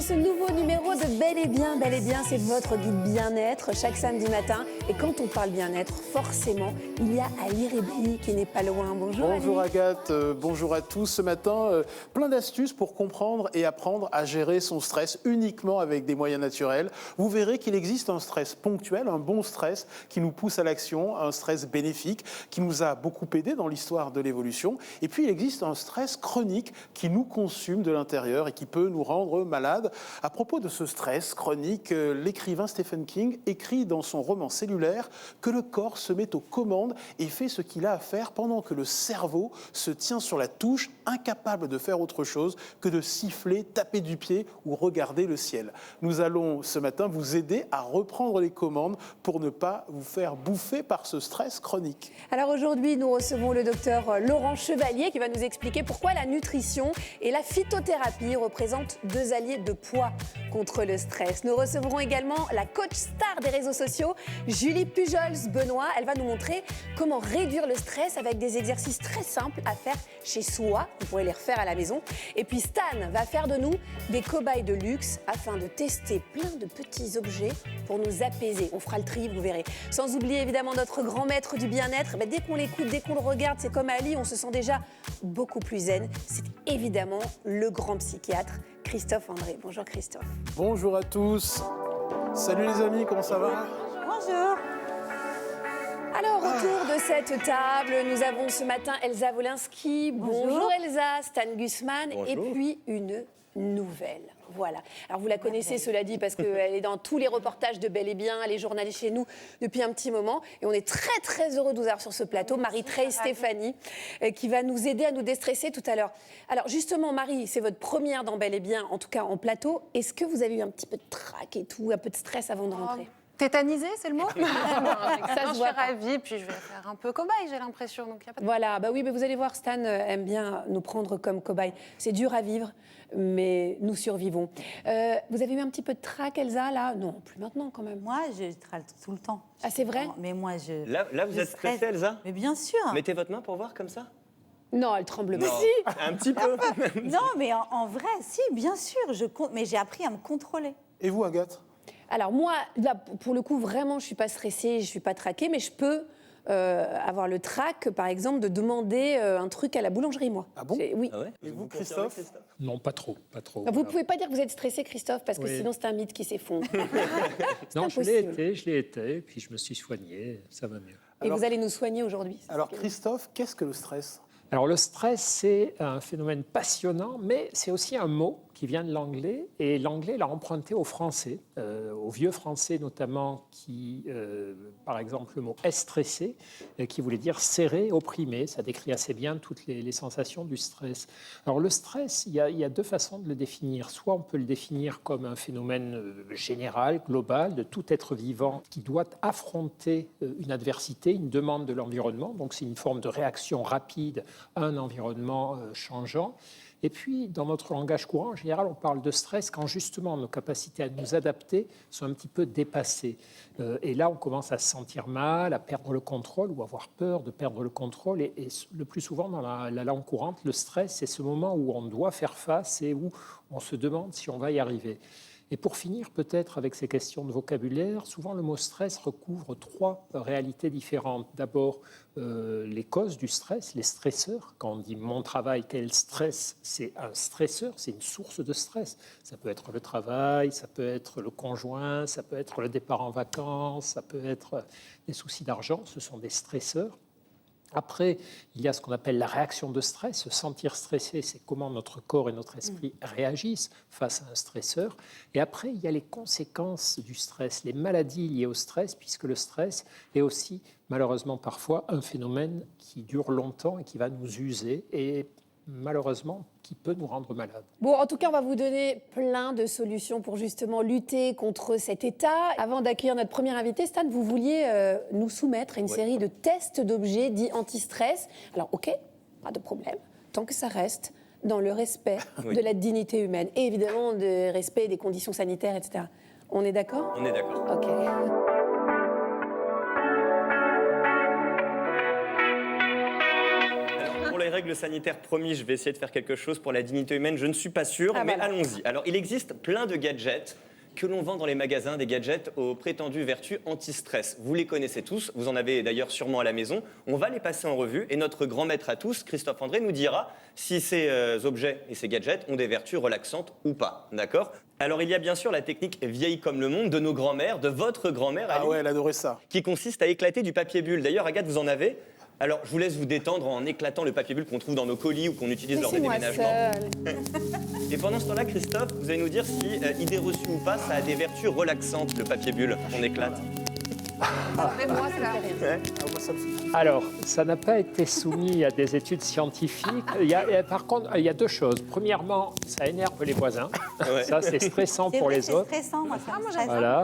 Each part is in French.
ce nouveau numéro de Bel et Bien. Bel et Bien, c'est votre guide bien-être chaque samedi matin. Et quand on parle bien-être, forcément, il y a Ali Rebli qui n'est pas loin. Bonjour Ali. Bonjour Agathe, bonjour à tous. Ce matin, plein d'astuces pour comprendre et apprendre à gérer son stress uniquement avec des moyens naturels. Vous verrez qu'il existe un stress ponctuel, un bon stress qui nous pousse à l'action, un stress bénéfique qui nous a beaucoup aidé dans l'histoire de l'évolution. Et puis il existe un stress chronique qui nous consume de l'intérieur et qui peut nous rendre malades. À propos de ce stress chronique, l'écrivain Stephen King écrit dans son roman Cellulaire que le corps se met aux commandes et fait ce qu'il a à faire pendant que le cerveau se tient sur la touche, incapable de faire autre chose que de siffler, taper du pied ou regarder le ciel. Nous allons ce matin vous aider à reprendre les commandes pour ne pas vous faire bouffer par ce stress chronique. Alors aujourd'hui, nous recevons le docteur Laurent Chevalier qui va nous expliquer pourquoi la nutrition et la phytothérapie représentent deux alliés de poids contre le stress. Nous recevrons également la coach star des réseaux sociaux, Julie Pujols-Benoît. Elle va nous montrer comment réduire le stress avec des exercices très simples à faire chez soi. Vous pourrez les refaire à la maison. Et puis Stan va faire de nous des cobayes de luxe afin de tester plein de petits objets pour nous apaiser. On fera le tri, vous verrez. Sans oublier évidemment notre grand maître du bien-être. Dès qu'on l'écoute, dès qu'on le regarde, c'est comme Ali, on se sent déjà beaucoup plus zen. C'est évidemment le grand psychiatre Christophe André. Bonjour Christophe. Bonjour à tous. Salut les amis, comment ça va ? Bonjour. Alors, autour de cette table, nous avons ce matin Elsa Wolinski. Bonjour Elsa, Stan Gusman. Bonjour. Et puis une nouvelle. Voilà. Alors, vous la connaissez, cela dit, parce qu'elle est dans tous les reportages de Bel et Bien, elle est journaliste chez nous depuis un petit moment. Et on est très, très heureux de vous avoir sur ce plateau. Marie-Trey Stéphanie, qui va nous aider à nous déstresser tout à l'heure. Alors, justement, Marie, c'est votre première dans Bel et Bien, en tout cas en plateau. Est-ce que vous avez eu un petit peu de trac et tout, un peu de stress avant de rentrer ? Tétanisée, c'est le mot? Ça se Je voit suis ravie, puis je vais faire un peu cobaye, j'ai l'impression. Donc y a pas de... Voilà, bah oui, mais vous allez voir, Stan aime bien nous prendre comme cobaye. C'est dur à vivre, mais nous survivons. Vous avez eu un petit peu de trac, Elsa, là? Non, plus maintenant, quand même. Moi, je traque tout le temps. Ah, c'est vrai? Non, mais moi, je... Là, vous je êtes stresse. stressée, Elsa? Mais bien sûr. Mettez votre main pour voir comme ça. Non, elle tremble pas. Non. Un petit peu. Non, mais en vrai, si, bien sûr. Mais j'ai appris à me contrôler. Et vous Agathe ? Alors moi, là, pour le coup, vraiment, je ne suis pas stressée, je ne suis pas traquée, mais je peux avoir le trac, par exemple, de demander un truc à la boulangerie, moi. Ah bon ? Oui. Ah ouais? Et vous Christophe ? Non, pas trop, pas trop. Vous ne pouvez pas dire que vous êtes stressé, Christophe, parce que Oui. sinon c'est un mythe qui s'effondre. Non, je impossible. l'ai été, puis je me suis soigné, ça va mieux. Et vous allez nous soigner aujourd'hui. c'est Alors ce que- Christophe, qu'est-ce que le stress ? Alors le stress, c'est un phénomène passionnant, mais c'est aussi un mot qui vient de l'anglais, et l'anglais l'a emprunté au français, au vieux français notamment, qui, par exemple, le mot « stressé », qui voulait dire serré, opprimé. Ça décrit assez bien toutes les sensations du stress. Alors le stress, il y a deux façons de le définir. Soit on peut le définir comme un phénomène général, global, de tout être vivant qui doit affronter une adversité, une demande de l'environnement. Donc c'est une forme de réaction rapide à un environnement changeant. Et puis, dans notre langage courant, en général, on parle de stress quand justement nos capacités à nous adapter sont un petit peu dépassées. Et là, on commence à se sentir mal, à perdre le contrôle ou avoir peur de perdre le contrôle. Et le plus souvent, dans la langue courante, le stress, c'est ce moment où on doit faire face et où on se demande si on va y arriver. Et pour finir, peut-être avec ces questions de vocabulaire, souvent le mot stress recouvre trois réalités différentes. D'abord, les causes du stress, les stresseurs. Quand on dit mon travail, quel stress, c'est un stresseur, c'est une source de stress. Ça peut être le travail, ça peut être le conjoint, ça peut être le départ en vacances, ça peut être des soucis d'argent, ce sont des stresseurs. Après, il y a ce qu'on appelle la réaction de stress. Se sentir stressé, c'est comment notre corps et notre esprit réagissent face à un stresseur. Et après, il y a les conséquences du stress, les maladies liées au stress, puisque le stress est aussi, malheureusement, parfois un phénomène qui dure longtemps et qui va nous user et malheureusement, qui peut nous rendre malades. Bon, en tout cas, on va vous donner plein de solutions pour justement lutter contre cet état. Avant d'accueillir notre premier invité, Stan, vous vouliez nous soumettre à une série de tests d'objets dits anti-stress. Alors, ok, pas de problème, tant que ça reste dans le respect de la dignité humaine et évidemment de respect des conditions sanitaires, etc. On est d'accord ? On est d'accord. Ok. Alors, pour les règles angle sanitaire, promis, je vais essayer de faire quelque chose pour la dignité humaine. Je ne suis pas sûr, mais voilà. allons-y. Alors, il existe plein de gadgets que l'on vend dans les magasins, des gadgets aux prétendues vertus anti-stress. Vous les connaissez tous, vous en avez d'ailleurs sûrement à la maison. On va les passer en revue et notre grand maître à tous, Christophe André, nous dira si ces objets et ces gadgets ont des vertus relaxantes ou pas. D'accord ? Alors, il y a bien sûr la technique vieille comme le monde de nos grands-mères, de votre grand-mère, Ah Ali, ouais, elle adorait ça. qui consiste à éclater du papier bulle. D'ailleurs, Agathe, vous en avez. Alors, je vous laisse vous détendre en éclatant le papier bulle qu'on trouve dans nos colis ou qu'on utilise lors des Laissez-moi déménagements. seule. Et pendant ce temps-là, Christophe, vous allez nous dire si, idée reçue ou pas, ça a des vertus relaxantes, le papier bulle qu'on éclate. Mais moi, c'est là. Ah, moi, ça me fait- Alors, ça n'a pas été soumis à des études scientifiques. Par contre, il y a deux choses. Premièrement, ça énerve les voisins. Ouais. Ça, c'est stressant C'est pour vrai, les c'est autres. stressant, moi, ça me moi, stresse. Voilà.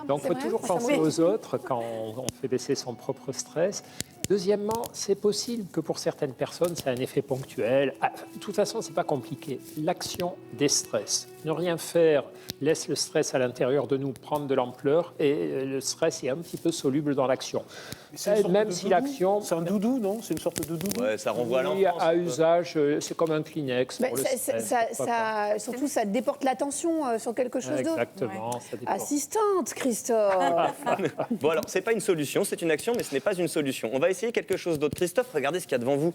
Donc, il C'est faut vrai, toujours ça penser me- aux autres quand on fait baisser son propre stress. Deuxièmement, c'est possible que pour certaines personnes, ça a un effet ponctuel. Ah, de toute façon, ce n'est pas compliqué. L'action des stress. Ne rien faire laisse le stress à l'intérieur de nous prendre de l'ampleur et le stress est un petit peu soluble dans l'action. Mais c'est une sorte Même de si doudou. l'action... C'est un doudou, non? C'est une sorte de doudou. Ouais, ça renvoie à Oui, l'enfance. à usage, c'est comme un Kleenex. Mais pour le ça- stress, ça- pourquoi ça- surtout, ça déporte l'attention sur quelque chose d'autre. Exactement, ça dépend. Assistante, Christophe. Bon, alors, c'est pas une solution, c'est une action, mais ce n'est pas une solution. On va essayer quelque chose d'autre. Christophe, regardez ce qu'il y a devant vous.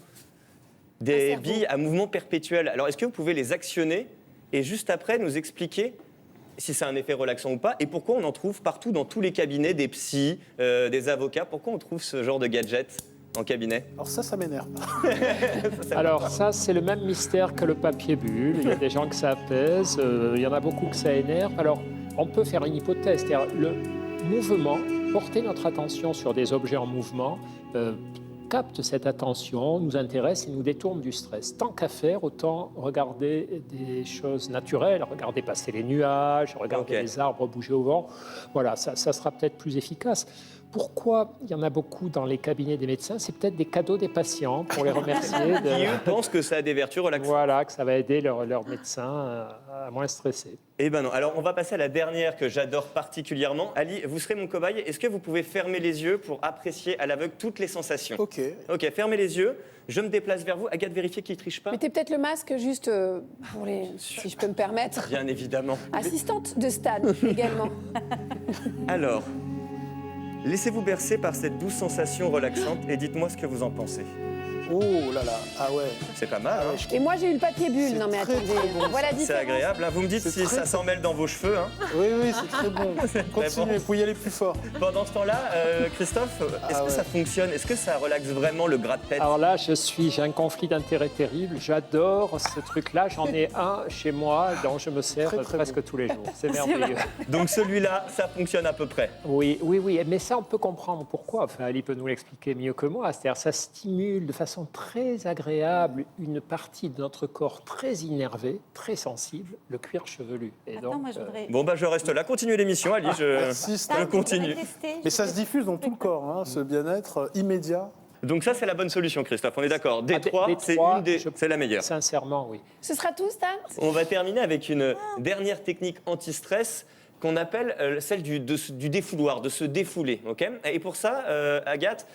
Des cerveau. billes à mouvement perpétuel. Alors, est-ce que vous pouvez les actionner et juste après nous expliquer si c'est un effet relaxant ou pas et pourquoi on en trouve partout dans tous les cabinets, des psys, des avocats. Pourquoi on trouve ce genre de gadget en cabinet? Alors ça m'énerve. Alors ça, c'est le même mystère que le papier bulle. Il y a des gens que ça apaise, il y en a beaucoup que ça énerve. Alors, on peut faire une hypothèse, c'est-à-dire le mouvement, porter notre attention sur des objets en mouvement, capte cette attention, nous intéresse et nous détourne du stress. Tant qu'à faire, autant regarder des choses naturelles, regarder passer les nuages, regarder Ok. les arbres bouger au vent. Voilà, ça sera peut-être plus efficace. Pourquoi il y en a beaucoup dans les cabinets des médecins? C'est peut-être des cadeaux des patients pour les remercier. Qui, eux, pensent que ça a des vertus relaxantes. Voilà, que ça va aider leur médecin à moins stresser. Eh ben non. Alors, on va passer à la dernière que j'adore particulièrement. Ali, vous serez mon cobaye. Est-ce que vous pouvez fermer les yeux pour apprécier à l'aveugle toutes les sensations? Ok. Ok, fermez les yeux. Je me déplace vers vous. Agathe, vérifiez qu'il ne triche pas. Mettez peut-être le masque juste pour les, si je peux me permettre. Bien évidemment. Assistante de stade également. Alors, laissez-vous bercer par cette douce sensation relaxante et dites-moi ce que vous en pensez. Oh là là. Ah ouais. C'est pas mal, Ah hein? ouais, je- Et moi j'ai eu le papier bulle. C'est Non mais très, attendez, très bon, voilà la C'est différence. agréable, hein. Vous me dites C'est si très, ça s'en mêle dans vos cheveux, hein. Oui, oui, c'est très bon. Continuez, vous pouvez y aller plus fort. Pendant ce temps-là, Christophe, est-ce Ah que ouais. ça fonctionne? Est-ce que ça relaxe vraiment le gras de tête? Alors là, j'ai un conflit d'intérêts terrible. J'adore ce truc-là. J'en ai un chez moi dont je me sers Très, très presque bon. tous les jours. C'est merveilleux. Donc celui-là, ça fonctionne à peu près. Oui, oui, oui. Mais ça, on peut comprendre pourquoi. Enfin, Ali peut nous l'expliquer mieux que moi. C'est-à-dire, ça stimule de façon très agréable une partie de notre corps très innervé, très sensible, le cuir chevelu. Et Attends, moi je voudrais. Bon, bah je reste là. Continuez l'émission, Ali. Merci, Stan. je continue. Mais ça se diffuse dans tout le corps, hein, ce bien-être immédiat. Donc ça, c'est la bonne solution, Christophe. On est d'accord. Des trois, c'est trois, c'est la meilleure. Sincèrement, oui. Ce sera tout, Stan? On va terminer avec une dernière technique anti-stress qu'on appelle celle du défouloir, de se défouler. Ok? Et pour ça, Agathe,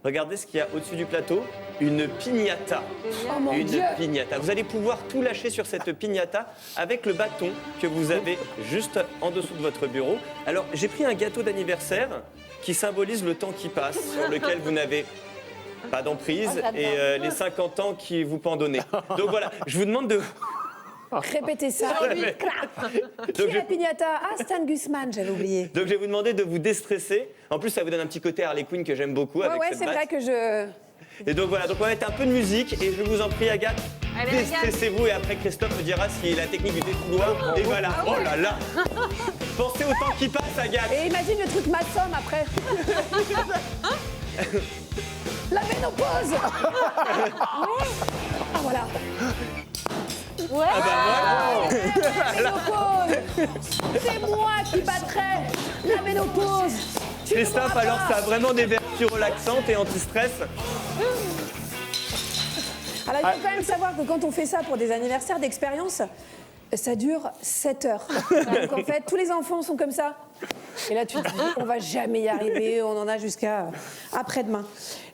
regardez ce qu'il y a au-dessus du plateau. Une piñata. Oh mon Une Dieu! piñata. Vous allez pouvoir tout lâcher sur cette piñata avec le bâton que vous avez juste en dessous de votre bureau. Alors, j'ai pris un gâteau d'anniversaire qui symbolise le temps qui passe, sur lequel vous n'avez pas d'emprise Oh, j'adore. et les 50 ans qui vous pendonnez. Donc voilà, je vous demande de... Répétez ça. Qui Donc, est la piñata? Ah, Stan Gusman, j'avais oublié. Donc je vais vous demander de vous déstresser. En plus, ça vous donne un petit côté Harley Quinn que j'aime beaucoup Ouais, avec ouais, cette c'est batte. vrai que je. Et donc voilà, donc on va mettre un peu de musique et je vous en prie, Agathe, Allez, Agathe. déstressez-vous et après Christophe me dira si la technique du défouloir. Et voilà, oh là là. Pensez au temps qui passe, Agathe. Et imagine le truc Massom après. La ménopause. Ah voilà. Ouais. Ménopause. C'est moi qui battrai la ménopause. Tu ne Christophe, m'auras alors pas. ça a vraiment des vertus relaxantes et anti-stress. Alors il faut quand même savoir que quand on fait ça pour des anniversaires d'expérience, ça dure 7 heures. Donc en fait, tous les enfants sont comme ça. Et là, tu te dis, on va jamais y arriver, on en a jusqu'à après-demain.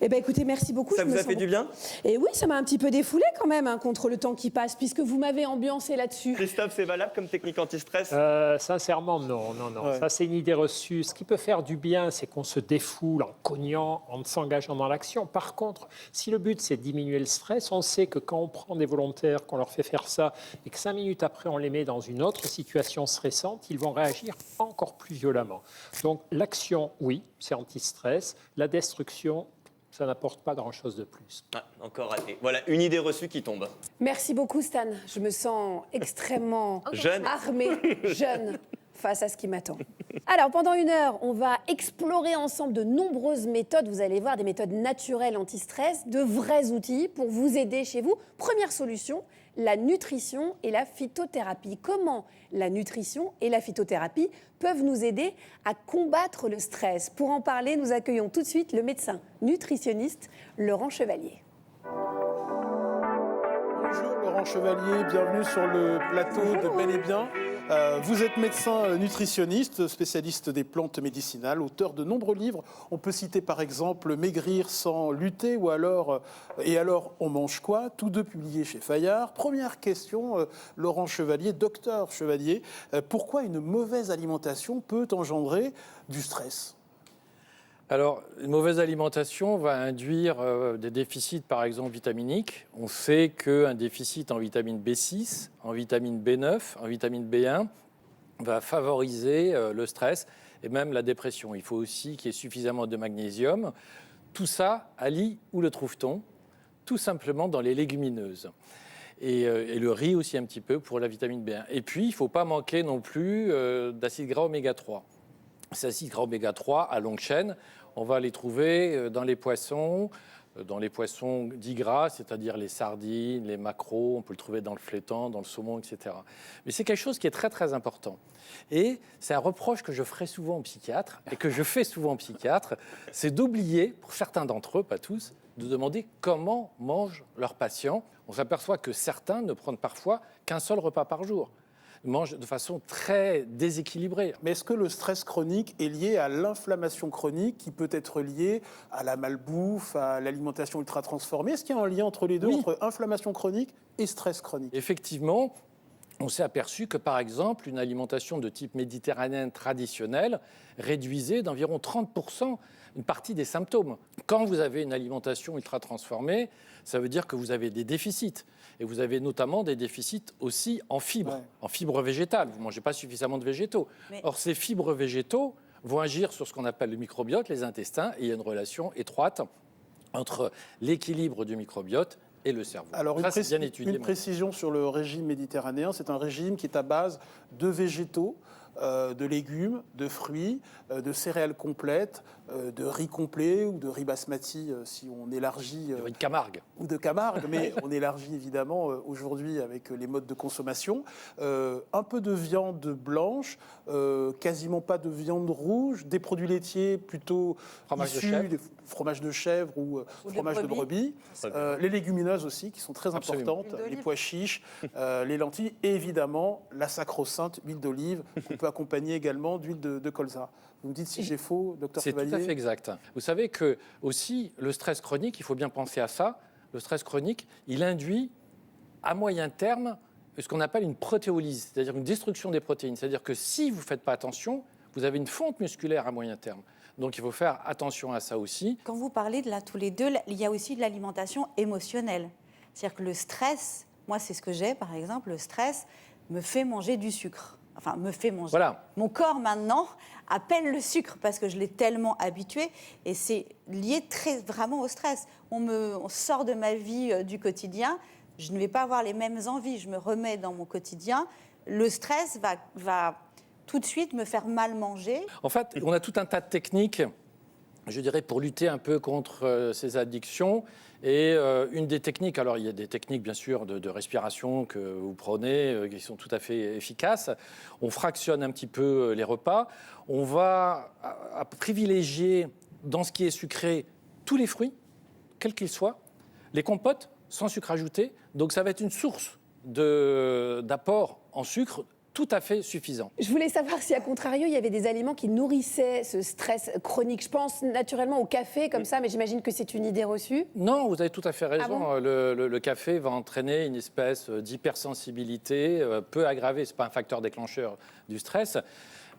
Eh bien, écoutez, merci beaucoup. Ça je vous me a sens fait du bien? Et oui, ça m'a un petit peu défoulé quand même, hein, contre le temps qui passe, puisque vous m'avez ambiancé là-dessus. Christophe, c'est valable comme technique anti-stress? Sincèrement, non. Ouais. Ça, c'est une idée reçue. Ce qui peut faire du bien, c'est qu'on se défoule en cognant, en s'engageant dans l'action. Par contre, si le but, c'est de diminuer le stress, on sait que quand on prend des volontaires, qu'on leur fait faire ça, et que 5 minutes après, on les met dans une autre situation stressante, ils vont réagir encore plus violemment. Donc, l'action, oui, c'est anti-stress. La destruction, ça n'apporte pas grand-chose de plus. Ah, encore raté. Voilà, une idée reçue qui tombe. Merci beaucoup, Stan. Je me sens extrêmement Jeune. armée, jeune, face à ce qui m'attend. Alors, pendant 1 heure, on va explorer ensemble de nombreuses méthodes. Vous allez voir des méthodes naturelles anti-stress, de vrais outils pour vous aider chez vous. Première solution, la nutrition et la phytothérapie. Comment la nutrition et la phytothérapie peuvent nous aider à combattre le stress? Pour en parler, nous accueillons tout de suite le médecin nutritionniste Laurent Chevalier. Bonjour Laurent Chevalier, bienvenue sur le plateau de Bel et Bien. Vous êtes médecin nutritionniste, spécialiste des plantes médicinales, auteur de nombreux livres. On peut citer par exemple Maigrir sans lutter ou alors Et alors on mange quoi? Tous deux publiés chez Fayard. Première question, Laurent Chevalier, docteur Chevalier, pourquoi une mauvaise alimentation peut engendrer du stress? Alors, une mauvaise alimentation va induire des déficits, par exemple, vitaminiques. On sait qu'un déficit en vitamine B6, en vitamine B9, en vitamine B1 va favoriser le stress et même la dépression. Il faut aussi qu'il y ait suffisamment de magnésium. Tout ça, Ali, où le trouve-t-on? Tout simplement dans les légumineuses. Et le riz aussi un petit peu pour la vitamine B1. Et puis, il ne faut pas manquer non plus d'acides gras oméga 3. Ces acides gras oméga 3 à longue chaîne, on va les trouver dans les poissons dits gras, c'est-à-dire les sardines, les maquereaux, on peut le trouver dans le flétan, dans le saumon, etc. Mais c'est quelque chose qui est très très important. Et c'est un reproche que je ferai souvent aux psychiatres, et que je fais souvent aux psychiatres, c'est d'oublier, pour certains d'entre eux, pas tous, de demander comment mangent leurs patients. On s'aperçoit que certains ne prennent parfois qu'un seul repas par jour. Mangent de façon très déséquilibrée. Mais est-ce que le stress chronique est lié à l'inflammation chronique qui peut être liée à la malbouffe, à l'alimentation ultra transformée? Est-ce qu'il y a un lien entre les deux, Oui. entre inflammation chronique et stress chronique? Effectivement, on s'est aperçu que, par exemple, une alimentation de type méditerranéen traditionnelle réduisait d'environ 30% une partie des symptômes. Quand vous avez une alimentation ultra transformée, ça veut dire que vous avez des déficits. Et vous avez notamment des déficits aussi en fibres, en fibres végétales. Vous ne mangez pas suffisamment de végétaux. Or, ces fibres végétaux vont agir sur ce qu'on appelle le microbiote, les intestins, et il y a une relation étroite entre l'équilibre du microbiote et le cerveau. Alors, ça, c'est bien étudié. une précision sur le régime méditerranéen, c'est un régime qui est à base de végétaux, de légumes, de fruits, de céréales complètes, de riz complet ou de riz basmati si on élargit. De Camargue. Ou de Camargue, mais on élargit évidemment aujourd'hui avec les modes de consommation. Un peu de viande blanche, quasiment pas de viande rouge, des produits laitiers plutôt Fromage de issus chèvre. des fromages de chèvre ou fromage de brebis. Les légumineuses aussi qui sont très Absolument. importantes, les pois chiches, les lentilles et évidemment la sacro-sainte huile d'olive qu'on peut accompagner également d'huile de colza. Vous me dites si j'ai faux, docteur C'est Chevalier? tout à fait exact. Vous savez que aussi le stress chronique, il faut bien penser à ça. Le stress chronique, il induit à moyen terme ce qu'on appelle une protéolyse, c'est-à-dire une destruction des protéines. C'est-à-dire que si vous ne faites pas attention, vous avez une fonte musculaire à moyen terme. Donc il faut faire attention à ça aussi. Quand vous parlez de là tous les deux, il y a aussi de l'alimentation émotionnelle. C'est-à-dire que le stress, moi c'est ce que j'ai par exemple, le stress me fait manger du sucre. Enfin, me fait manger. Voilà. Mon corps maintenant appelle le sucre parce que je l'ai tellement habitué et c'est lié vraiment au stress. On sort de ma vie du quotidien, je ne vais pas avoir les mêmes envies, je me remets dans mon quotidien. Le stress va tout de suite me faire mal manger. En fait, on a tout un tas de techniques, je dirais, pour lutter un peu contre ces addictions. Et une des techniques, alors il y a des techniques bien sûr de respiration que vous prenez, qui sont tout à fait efficaces. On fractionne un petit peu les repas. On va privilégier dans ce qui est sucré tous les fruits, quels qu'ils soient. Les compotes sans sucre ajouté. Donc ça va être une source d'apport en sucre tout à fait suffisant. Je voulais savoir si, à contrario, il y avait des aliments qui nourrissaient ce stress chronique. Je pense naturellement au café, comme ça, mais j'imagine que c'est une idée reçue. Non, vous avez tout à fait raison. Ah bon Le café va entraîner une espèce d'hypersensibilité, peut aggraver, ce n'est pas un facteur déclencheur du stress,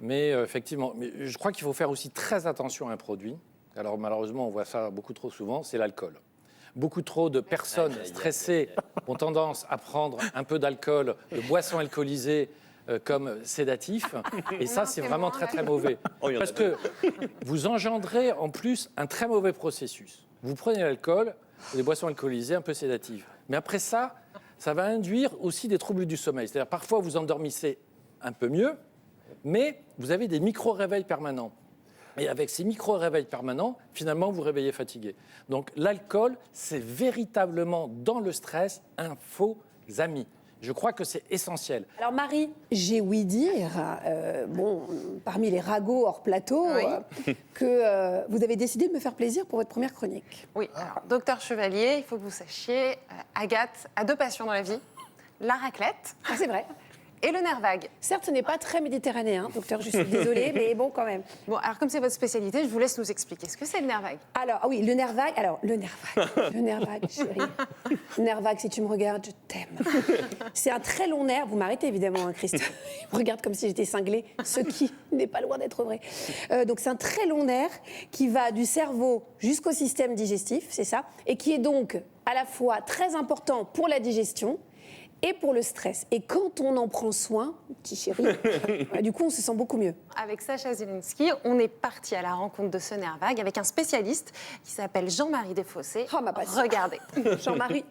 mais effectivement, mais je crois qu'il faut faire aussi très attention à un produit. Alors malheureusement, on voit ça beaucoup trop souvent, c'est l'alcool. Beaucoup trop de personnes stressées ont tendance à prendre un peu d'alcool, de boissons alcoolisées, comme sédatif. Et ça, c'est vraiment très, très mauvais. Parce que vous engendrez en plus un très mauvais processus. Vous prenez l'alcool, des boissons alcoolisées un peu sédatives. Mais après ça, ça va induire aussi des troubles du sommeil. C'est-à-dire parfois, vous endormissez un peu mieux, mais vous avez des micro-réveils permanents. Et avec ces micro-réveils permanents, finalement, vous réveillez fatigué. Donc l'alcool, c'est véritablement, dans le stress, un faux ami. Je crois que c'est essentiel. Alors Marie, j'ai ouï dire, parmi les ragots hors plateau, que vous avez décidé de me faire plaisir pour votre première chronique. Oui, alors, docteur Chevalier, il faut que vous sachiez, Agathe a 2 passions dans la vie, la raclette Ah, c'est vrai. et le nerf vague. Certes, ce n'est pas très méditerranéen, docteur, je suis désolée, mais bon, quand même. Bon, alors comme c'est votre spécialité, je vous laisse nous expliquer ce que c'est le nerf vague. Alors, ah oui, le nerf vague. Alors, le nerf vague. Le nerf vague, chérie. Le nerf vague, si tu me regardes, je t'aime. C'est un très long nerf. Vous m'arrêtez évidemment, hein, Christophe. Il me regarde comme si j'étais cinglée, ce qui n'est pas loin d'être vrai. Donc, c'est un très long nerf qui va du cerveau jusqu'au système digestif, c'est ça, et qui est donc à la fois très important pour la digestion et pour le stress. Et quand on en prend soin, petit chéri, du coup, on se sent beaucoup mieux. Avec Sacha Zielinski, on est parti à la rencontre de ce nerf vague avec un spécialiste qui s'appelle Jean-Marie Desfossés. Oh, ma passion. Regardez. Jean-Marie.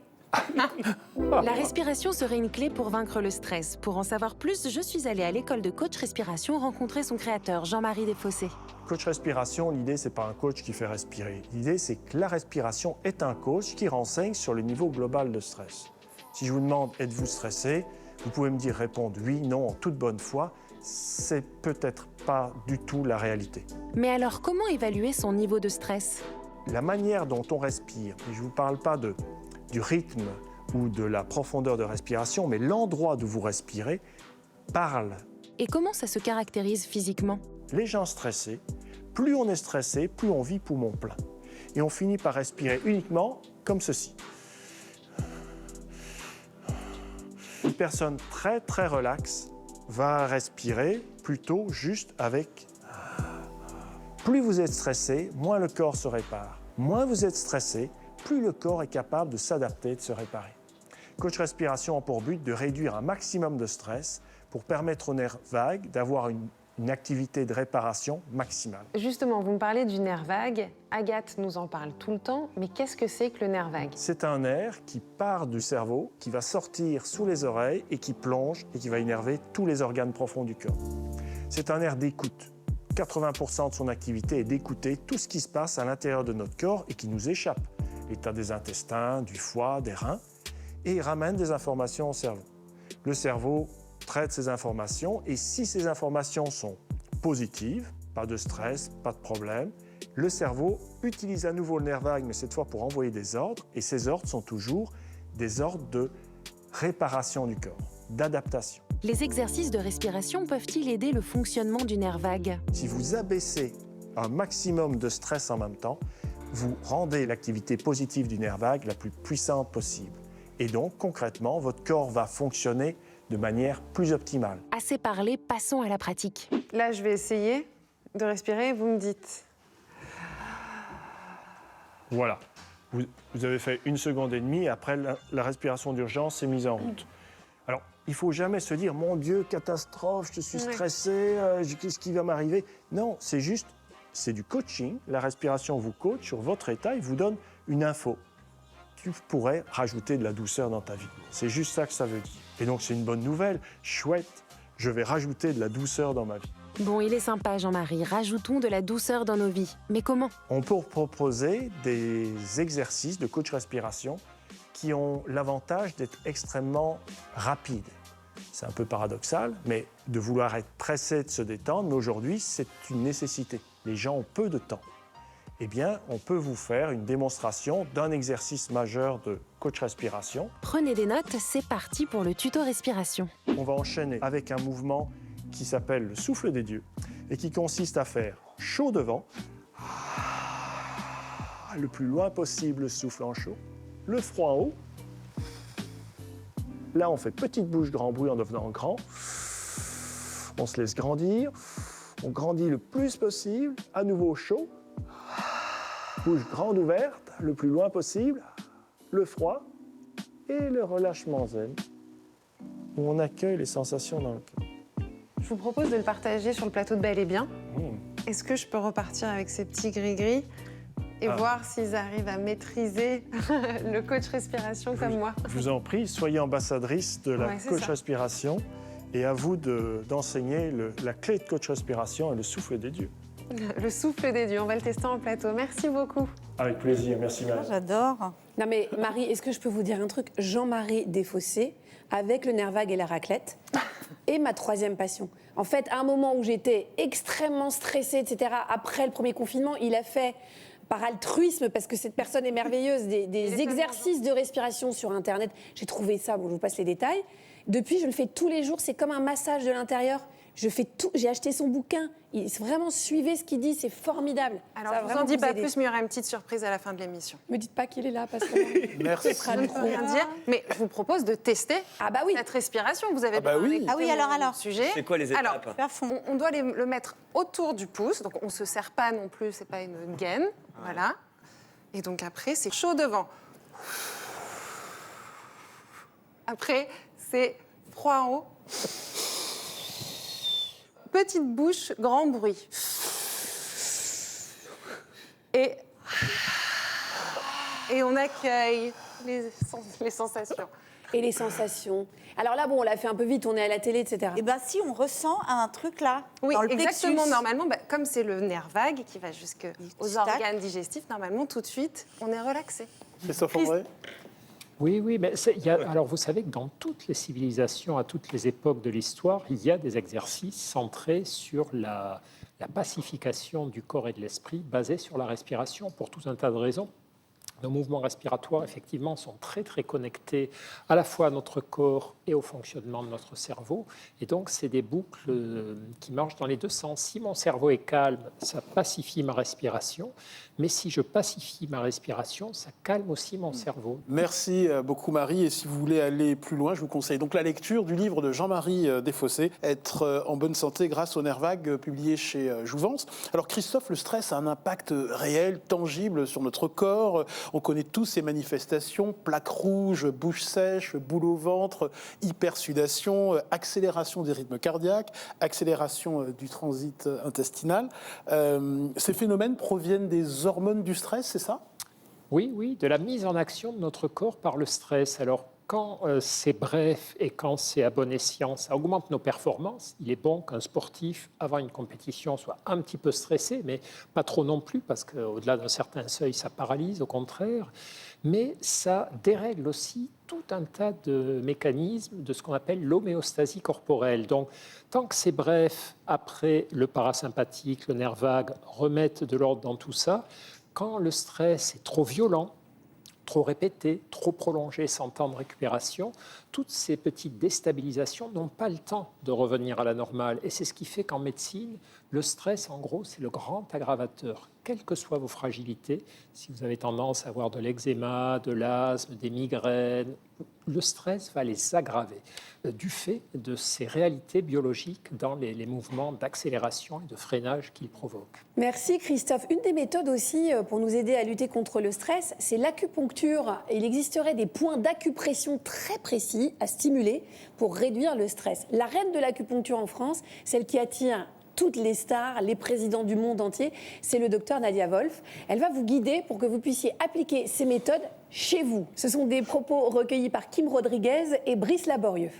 La respiration serait une clé pour vaincre le stress. Pour en savoir plus, je suis allée à l'école de coach respiration rencontrer son créateur, Jean-Marie Desfossés. Coach respiration, l'idée, c'est pas un coach qui fait respirer. L'idée, c'est que la respiration est un coach qui renseigne sur le niveau global de stress. Si je vous demande, êtes-vous stressé? Vous pouvez me dire, répondre oui, non, en toute bonne foi. C'est peut-être pas du tout la réalité. Mais alors, comment évaluer son niveau de stress? La manière dont on respire, et je ne vous parle pas du rythme ou de la profondeur de respiration, mais l'endroit d'où vous respirez parle. Et comment ça se caractérise physiquement? Les gens stressés, plus on est stressé, plus on vit poumon plein. Et on finit par respirer uniquement comme ceci. Une personne très très relaxe va respirer plutôt juste avec... Plus vous êtes stressé, moins le corps se répare. Moins vous êtes stressé, plus le corps est capable de s'adapter, de se réparer. Coach Respiration a pour but de réduire un maximum de stress pour permettre au nerf vague d'avoir une activité de réparation maximale. Justement, vous me parlez du nerf vague. Agathe nous en parle tout le temps, mais qu'est-ce que c'est que le nerf vague? C'est un nerf qui part du cerveau, qui va sortir sous les oreilles et qui plonge et qui va énerver tous les organes profonds du corps. C'est un nerf d'écoute. 80% de son activité est d'écouter tout ce qui se passe à l'intérieur de notre corps et qui nous échappe. L'état des intestins, du foie, des reins, et il ramène des informations au cerveau. Le cerveau traite ces informations et si ces informations sont positives, pas de stress, pas de problème, le cerveau utilise à nouveau le nerf vague, mais cette fois pour envoyer des ordres, et ces ordres sont toujours des ordres de réparation du corps, d'adaptation. Les exercices de respiration peuvent-ils aider le fonctionnement du nerf vague? Si vous abaissez un maximum de stress en même temps, vous rendez l'activité positive du nerf vague la plus puissante possible. Et donc, concrètement, votre corps va fonctionner de manière plus optimale. Assez parlé, passons à la pratique. Là, je vais essayer de respirer, vous me dites. Voilà. Vous avez fait 1 seconde et demie, après la respiration d'urgence s'est mise en route. Alors, il ne faut jamais se dire « Mon Dieu, catastrophe, je suis stressé, qu'est-ce qui va m'arriver ?» Non, c'est juste, c'est du coaching. La respiration vous coach sur votre état, il vous donne une info. Tu pourrais rajouter de la douceur dans ta vie. C'est juste ça que ça veut dire. Et donc, c'est une bonne nouvelle. Chouette, je vais rajouter de la douceur dans ma vie. Bon, il est sympa, Jean-Marie. Rajoutons de la douceur dans nos vies. Mais comment? On peut proposer des exercices de coach respiration qui ont l'avantage d'être extrêmement rapides. C'est un peu paradoxal, mais de vouloir être pressé de se détendre, mais aujourd'hui, c'est une nécessité. Les gens ont peu de temps. Eh bien, on peut vous faire une démonstration d'un exercice majeur de coach respiration. Prenez des notes, c'est parti pour le tuto respiration. On va enchaîner avec un mouvement qui s'appelle le souffle des dieux et qui consiste à faire chaud devant, le plus loin possible le souffle en chaud, le froid en haut. Là, on fait petite bouche, grand bruit en devenant grand. On se laisse grandir. On grandit le plus possible. À nouveau chaud. Bouche grande ouverte, le plus loin possible. Le froid et le relâchement zen, où on accueille les sensations dans le corps. Je vous propose de le partager sur le plateau de Bel et Bien. Est-ce que je peux repartir avec ces petits gris-gris et voir s'ils arrivent à maîtriser le coach respiration comme moi? Je vous en prie, soyez ambassadrice de la coach respiration et à vous d'enseigner la clé de coach respiration et le souffle des dieux. Le souffle des dieux, on va le tester en plateau. Merci beaucoup. Avec plaisir, merci Marie. J'adore. Non mais Marie, est-ce que je peux vous dire un truc? Jean-Marie Desfossés, avec le nerf vague et la raclette, est ma troisième passion. En fait, à un moment où j'étais extrêmement stressée, etc., après le premier confinement, il a fait, par altruisme, parce que cette personne est merveilleuse, des exercices de respiration sur Internet. J'ai trouvé ça, bon, je vous passe les détails. Depuis, je le fais tous les jours, c'est comme un massage de l'intérieur. Je fais tout, j'ai acheté son bouquin. Vraiment, suivez ce qu'il dit, c'est formidable. Alors, je vous en dis pas plus, mais il y aura une petite surprise à la fin de l'émission. Me dites pas qu'il est là, parce que Merci. ce sera Je ne peux rien dire, mais je vous propose de tester cette respiration. Vous avez bien écouté mon sujet. C'est quoi les étapes? Alors, on doit le mettre autour du pouce, donc on ne se serre pas non plus, c'est pas une gaine. Voilà. Et donc après, c'est chaud devant. Après, c'est froid en haut. Petite bouche, grand bruit. Et on accueille les sensations. Et les sensations. Alors là, bon, on l'a fait un peu vite, on est à la télé, etc. Et bien, si on ressent un truc là, Oui, dans le exactement. plexus. Normalement, comme c'est le nerf vague qui va jusqu'aux organes digestifs, normalement, tout de suite, on est relaxé. Christophe André? Oui, mais alors vous savez que dans toutes les civilisations, à toutes les époques de l'histoire, il y a des exercices centrés sur la pacification du corps et de l'esprit, basés sur la respiration, pour tout un tas de raisons. Nos mouvements respiratoires, effectivement, sont très, très connectés à la fois à notre corps et au fonctionnement de notre cerveau. Et donc, c'est des boucles qui marchent dans les deux sens. Si mon cerveau est calme, ça pacifie ma respiration. Mais si je pacifie ma respiration, ça calme aussi mon cerveau. Merci beaucoup Marie. Et si vous voulez aller plus loin, je vous conseille donc la lecture du livre de Jean-Marie Desfossés, Être en bonne santé grâce au nerf vague, publié chez Jouvence. Alors Christophe, le stress a un impact réel, tangible sur notre corps. On connaît tous ces manifestations, plaques rouges, bouche sèche, boule au ventre, hypersudation, accélération des rythmes cardiaques, accélération du transit intestinal. Ces phénomènes proviennent des hormones du stress, c'est ça? Oui, de la mise en action de notre corps par le stress. Alors, quand c'est bref et quand c'est à bon escient, ça augmente nos performances. Il est bon qu'un sportif, avant une compétition, soit un petit peu stressé, mais pas trop non plus, parce qu'au-delà d'un certain seuil, ça paralyse, au contraire. Mais ça dérègle aussi tout un tas de mécanismes de ce qu'on appelle l'homéostasie corporelle. Donc, tant que c'est bref, après le parasympathique, le nerf vague remettent de l'ordre dans tout ça. Quand le stress est trop violent, trop répété, trop prolongé, sans temps de récupération, toutes ces petites déstabilisations n'ont pas le temps de revenir à la normale. Et c'est ce qui fait qu'en médecine, le stress, en gros, c'est le grand aggravateur. Quelles que soient vos fragilités, si vous avez tendance à avoir de l'eczéma, de l'asthme, des migraines, le stress va les aggraver du fait de ces réalités biologiques dans les mouvements d'accélération et de freinage qu'il provoque. Merci Christophe. Une des méthodes aussi pour nous aider à lutter contre le stress, c'est l'acupuncture. Il existerait des points d'acupression très précis à stimuler pour réduire le stress. La reine de l'acupuncture en France, celle qui attire toutes les stars, les présidents du monde entier, c'est le docteur Nadia Wolf. Elle va vous guider pour que vous puissiez appliquer ces méthodes chez vous. Ce sont des propos recueillis par Kim Rodriguez et Brice Laborieux.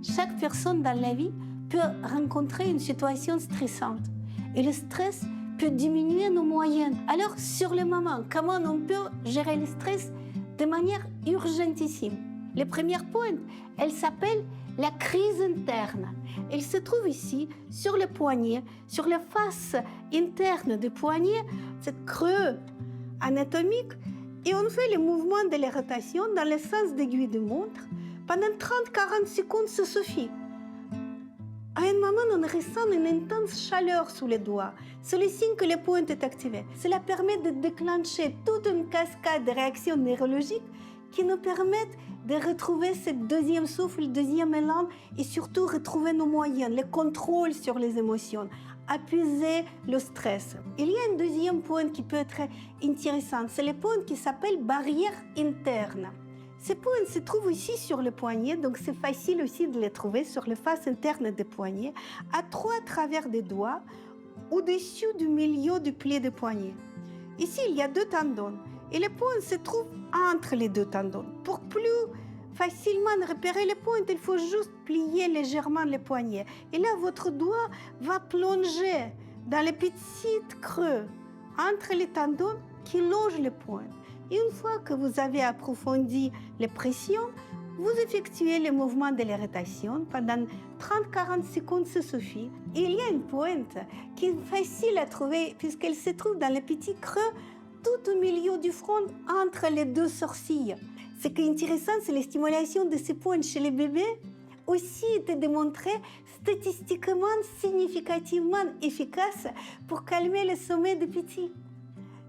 Chaque personne dans la vie peut rencontrer une situation stressante. Et le stress peut diminuer nos moyens. Alors, sur le moment, comment on peut gérer le stress de manière urgentissime? Le premier point, elle s'appelle la crise interne. Elle se trouve ici, sur le poignet, sur la face interne du poignet, cette creux anatomique et on fait le mouvement de la rotation dans le sens d'aiguille de montre. Pendant 30-40 secondes, ça suffit. À un moment, on ressent une intense chaleur sous les doigts. C'est le signe que le point est activé. Cela permet de déclencher toute une cascade de réactions neurologiques qui nous permettent de retrouver ce deuxième souffle, deuxième élan et surtout retrouver nos moyens, le contrôle sur les émotions, apaiser le stress. Il y a un deuxième point qui peut être intéressant, c'est le point qui s'appelle barrière interne. Ce point se trouve ici sur le poignet, donc c'est facile aussi de le trouver sur la face interne des poignets, à 3 travers des doigts, au-dessus du milieu du pli de poignet. Ici, il y a 2 tendons et le point se trouve entre les 2 tendons. Pour plus facilement repérer le point, il faut juste plier légèrement le poignet. Et là, votre doigt va plonger dans le petit creux entre les tendons qui longent le point. Et une fois que vous avez approfondi les pressions, vous effectuez le mouvement de la rotation pendant 30-40 secondes, ça suffit. Et il y a une pointe qui est facile à trouver puisqu'elle se trouve dans le petit creux tout au milieu du front entre les 2 sourcils. Ce qui est intéressant, c'est la stimulation de ces points chez les bébés aussi été démontrée statistiquement significativement efficace pour calmer le sommeil des petits.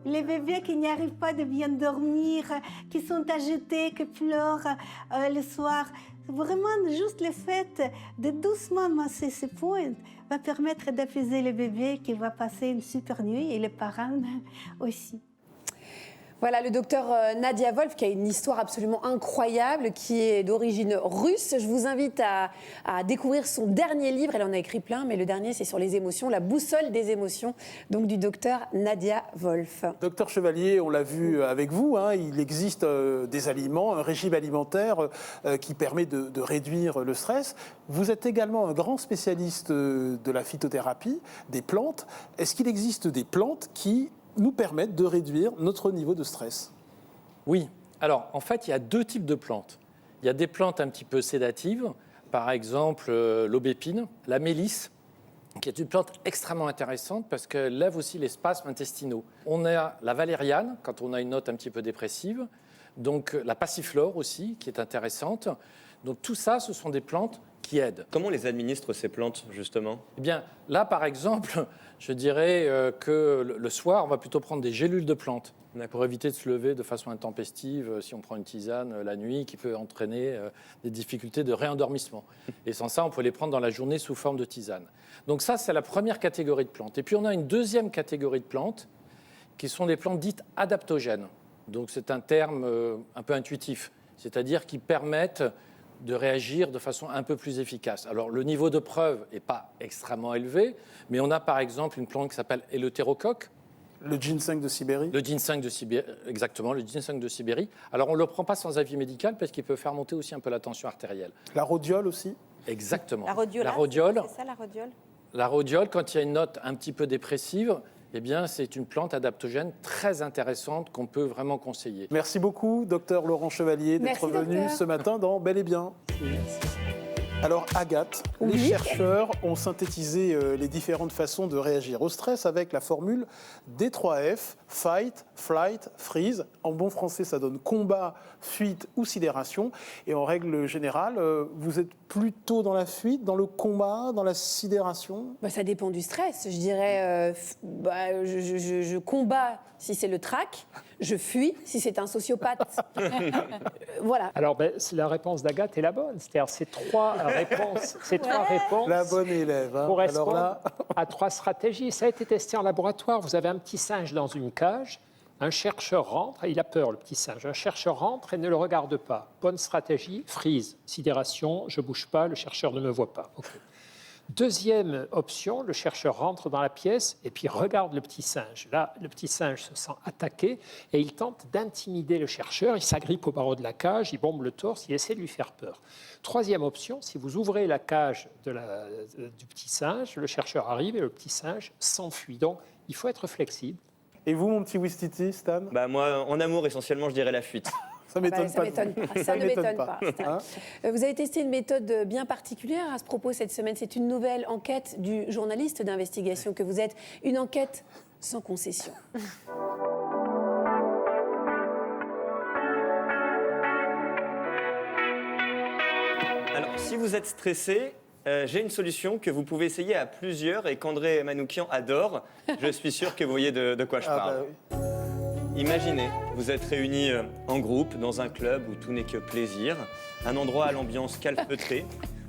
Les bébés qui n'y arrivent pas de bien dormir, qui sont agités, qui pleurent le soir, vraiment juste le fait de doucement masser ces points va permettre d'apaiser le bébé qui va passer une super nuit et les parents aussi. Voilà, le docteur Nadia Wolf, qui a une histoire absolument incroyable, qui est d'origine russe. Je vous invite à découvrir son dernier livre. Elle en a écrit plein, mais le dernier, c'est sur les émotions, la boussole des émotions, donc du docteur Nadia Wolf. Docteur Chevalier, on l'a vu avec vous, hein, il existe des aliments, un régime alimentaire qui permet de réduire le stress. Vous êtes également un grand spécialiste de la phytothérapie, des plantes. Est-ce qu'il existe des plantes qui nous permettent de réduire notre niveau de stress? Oui. Alors, en fait, il y a 2 types de plantes. Il y a des plantes un petit peu sédatives, par exemple l'aubépine, la mélisse, qui est une plante extrêmement intéressante parce qu'elle lève aussi les spasmes intestinaux. On a la valériane, quand on a une note un petit peu dépressive, donc la passiflore aussi, qui est intéressante. Donc tout ça, ce sont des plantes qui aident. Comment on les administre, ces plantes, justement? Eh bien, là, par exemple, je dirais que le soir, on va plutôt prendre des gélules de plantes pour éviter de se lever de façon intempestive si on prend une tisane la nuit qui peut entraîner des difficultés de réendormissement. Et sans ça, on peut les prendre dans la journée sous forme de tisane. Donc ça, c'est la première catégorie de plantes. Et puis, on a une deuxième catégorie de plantes qui sont des plantes dites adaptogènes. Donc, c'est un terme un peu intuitif, c'est-à-dire qui permettent de réagir de façon un peu plus efficace. Alors, le niveau de preuve n'est pas extrêmement élevé, mais on a par exemple une plante qui s'appelle Eleutérocoque. Le ginseng de Sibérie. Le ginseng de Sibérie, exactement, le ginseng de Sibérie. Alors, on ne le prend pas sans avis médical parce qu'il peut faire monter aussi un peu la tension artérielle. La rhodiole aussi. Exactement. La rhodiole, c'est ça la rhodiole? La rhodiole, quand il y a une note un petit peu dépressive, eh bien, c'est une plante adaptogène très intéressante qu'on peut vraiment conseiller. Merci beaucoup, docteur Laurent Chevalier, d'être venu ce matin dans Bel et Bien. Merci. Alors, Agathe, les chercheurs ont synthétisé les différentes façons de réagir au stress avec la formule D3F, Fight, Flight, Freeze. En bon français, ça donne combat, fuite ou sidération. Et en règle générale, vous êtes plutôt dans la fuite, dans le combat, dans la sidération? Ça dépend du stress. Je dirais, je combats si c'est le trac, je fuis si c'est un sociopathe. Voilà. Alors, la réponse d'Agathe est la bonne. C'est-à-dire ces trois réponses, la bonne élève, hein. Correspondent à 3 stratégies. Ça a été testé en laboratoire. Vous avez un petit singe dans une cage. Un chercheur rentre, il a peur, le petit singe. Un chercheur rentre et ne le regarde pas. Bonne stratégie, freeze, sidération, je ne bouge pas, le chercheur ne me voit pas. Okay. Deuxième option, le chercheur rentre dans la pièce et puis regarde le petit singe. Là, le petit singe se sent attaqué et il tente d'intimider le chercheur. Il s'agrippe au barreau de la cage, il bombe le torse, il essaie de lui faire peur. Troisième option, si vous ouvrez la cage du petit singe, le chercheur arrive et le petit singe s'enfuit. Donc, il faut être flexible. Et vous, mon petit Wistiti, Stan? Moi, en amour, essentiellement, je dirais la fuite. Ça m'étonne pas. Ça ne m'étonne pas. Hein? Vous avez testé une méthode bien particulière à ce propos cette semaine. C'est une nouvelle enquête du journaliste d'investigation que vous êtes. Une enquête sans concession. Alors, si vous êtes stressé, j'ai une solution que vous pouvez essayer à plusieurs et qu'André Manoukian adore. Je suis sûr que vous voyez de quoi je parle. Bah oui. Imaginez, vous êtes réunis en groupe dans un club où tout n'est que plaisir, un endroit à l'ambiance calfeutrée,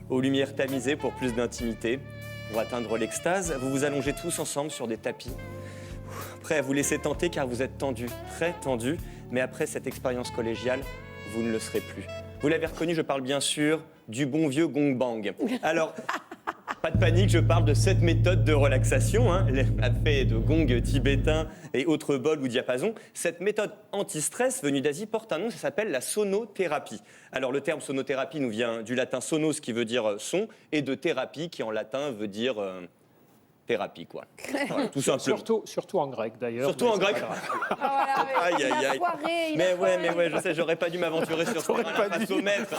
aux lumières tamisées pour plus d'intimité. Pour atteindre l'extase, vous vous allongez tous ensemble sur des tapis, prêts à vous laisser tenter car vous êtes tendus, très tendus, mais après cette expérience collégiale, vous ne le serez plus. Vous l'avez reconnu, je parle bien sûr du bon vieux gong bang. Alors, pas de panique, je parle de cette méthode de relaxation, fait de gongs tibétains et autres bols ou diapasons. Cette méthode anti-stress venue d'Asie porte un nom, ça s'appelle la sonothérapie. Alors le terme sonothérapie nous vient du latin sonos qui veut dire son et de thérapie qui en latin veut dire thérapie, quoi. Voilà, tout simplement. Surtout en grec, d'ailleurs. Surtout en grec. Aïe, aïe, aïe. Mais ouais, je sais, j'aurais pas dû m'aventurer sur ce terrain face au maître.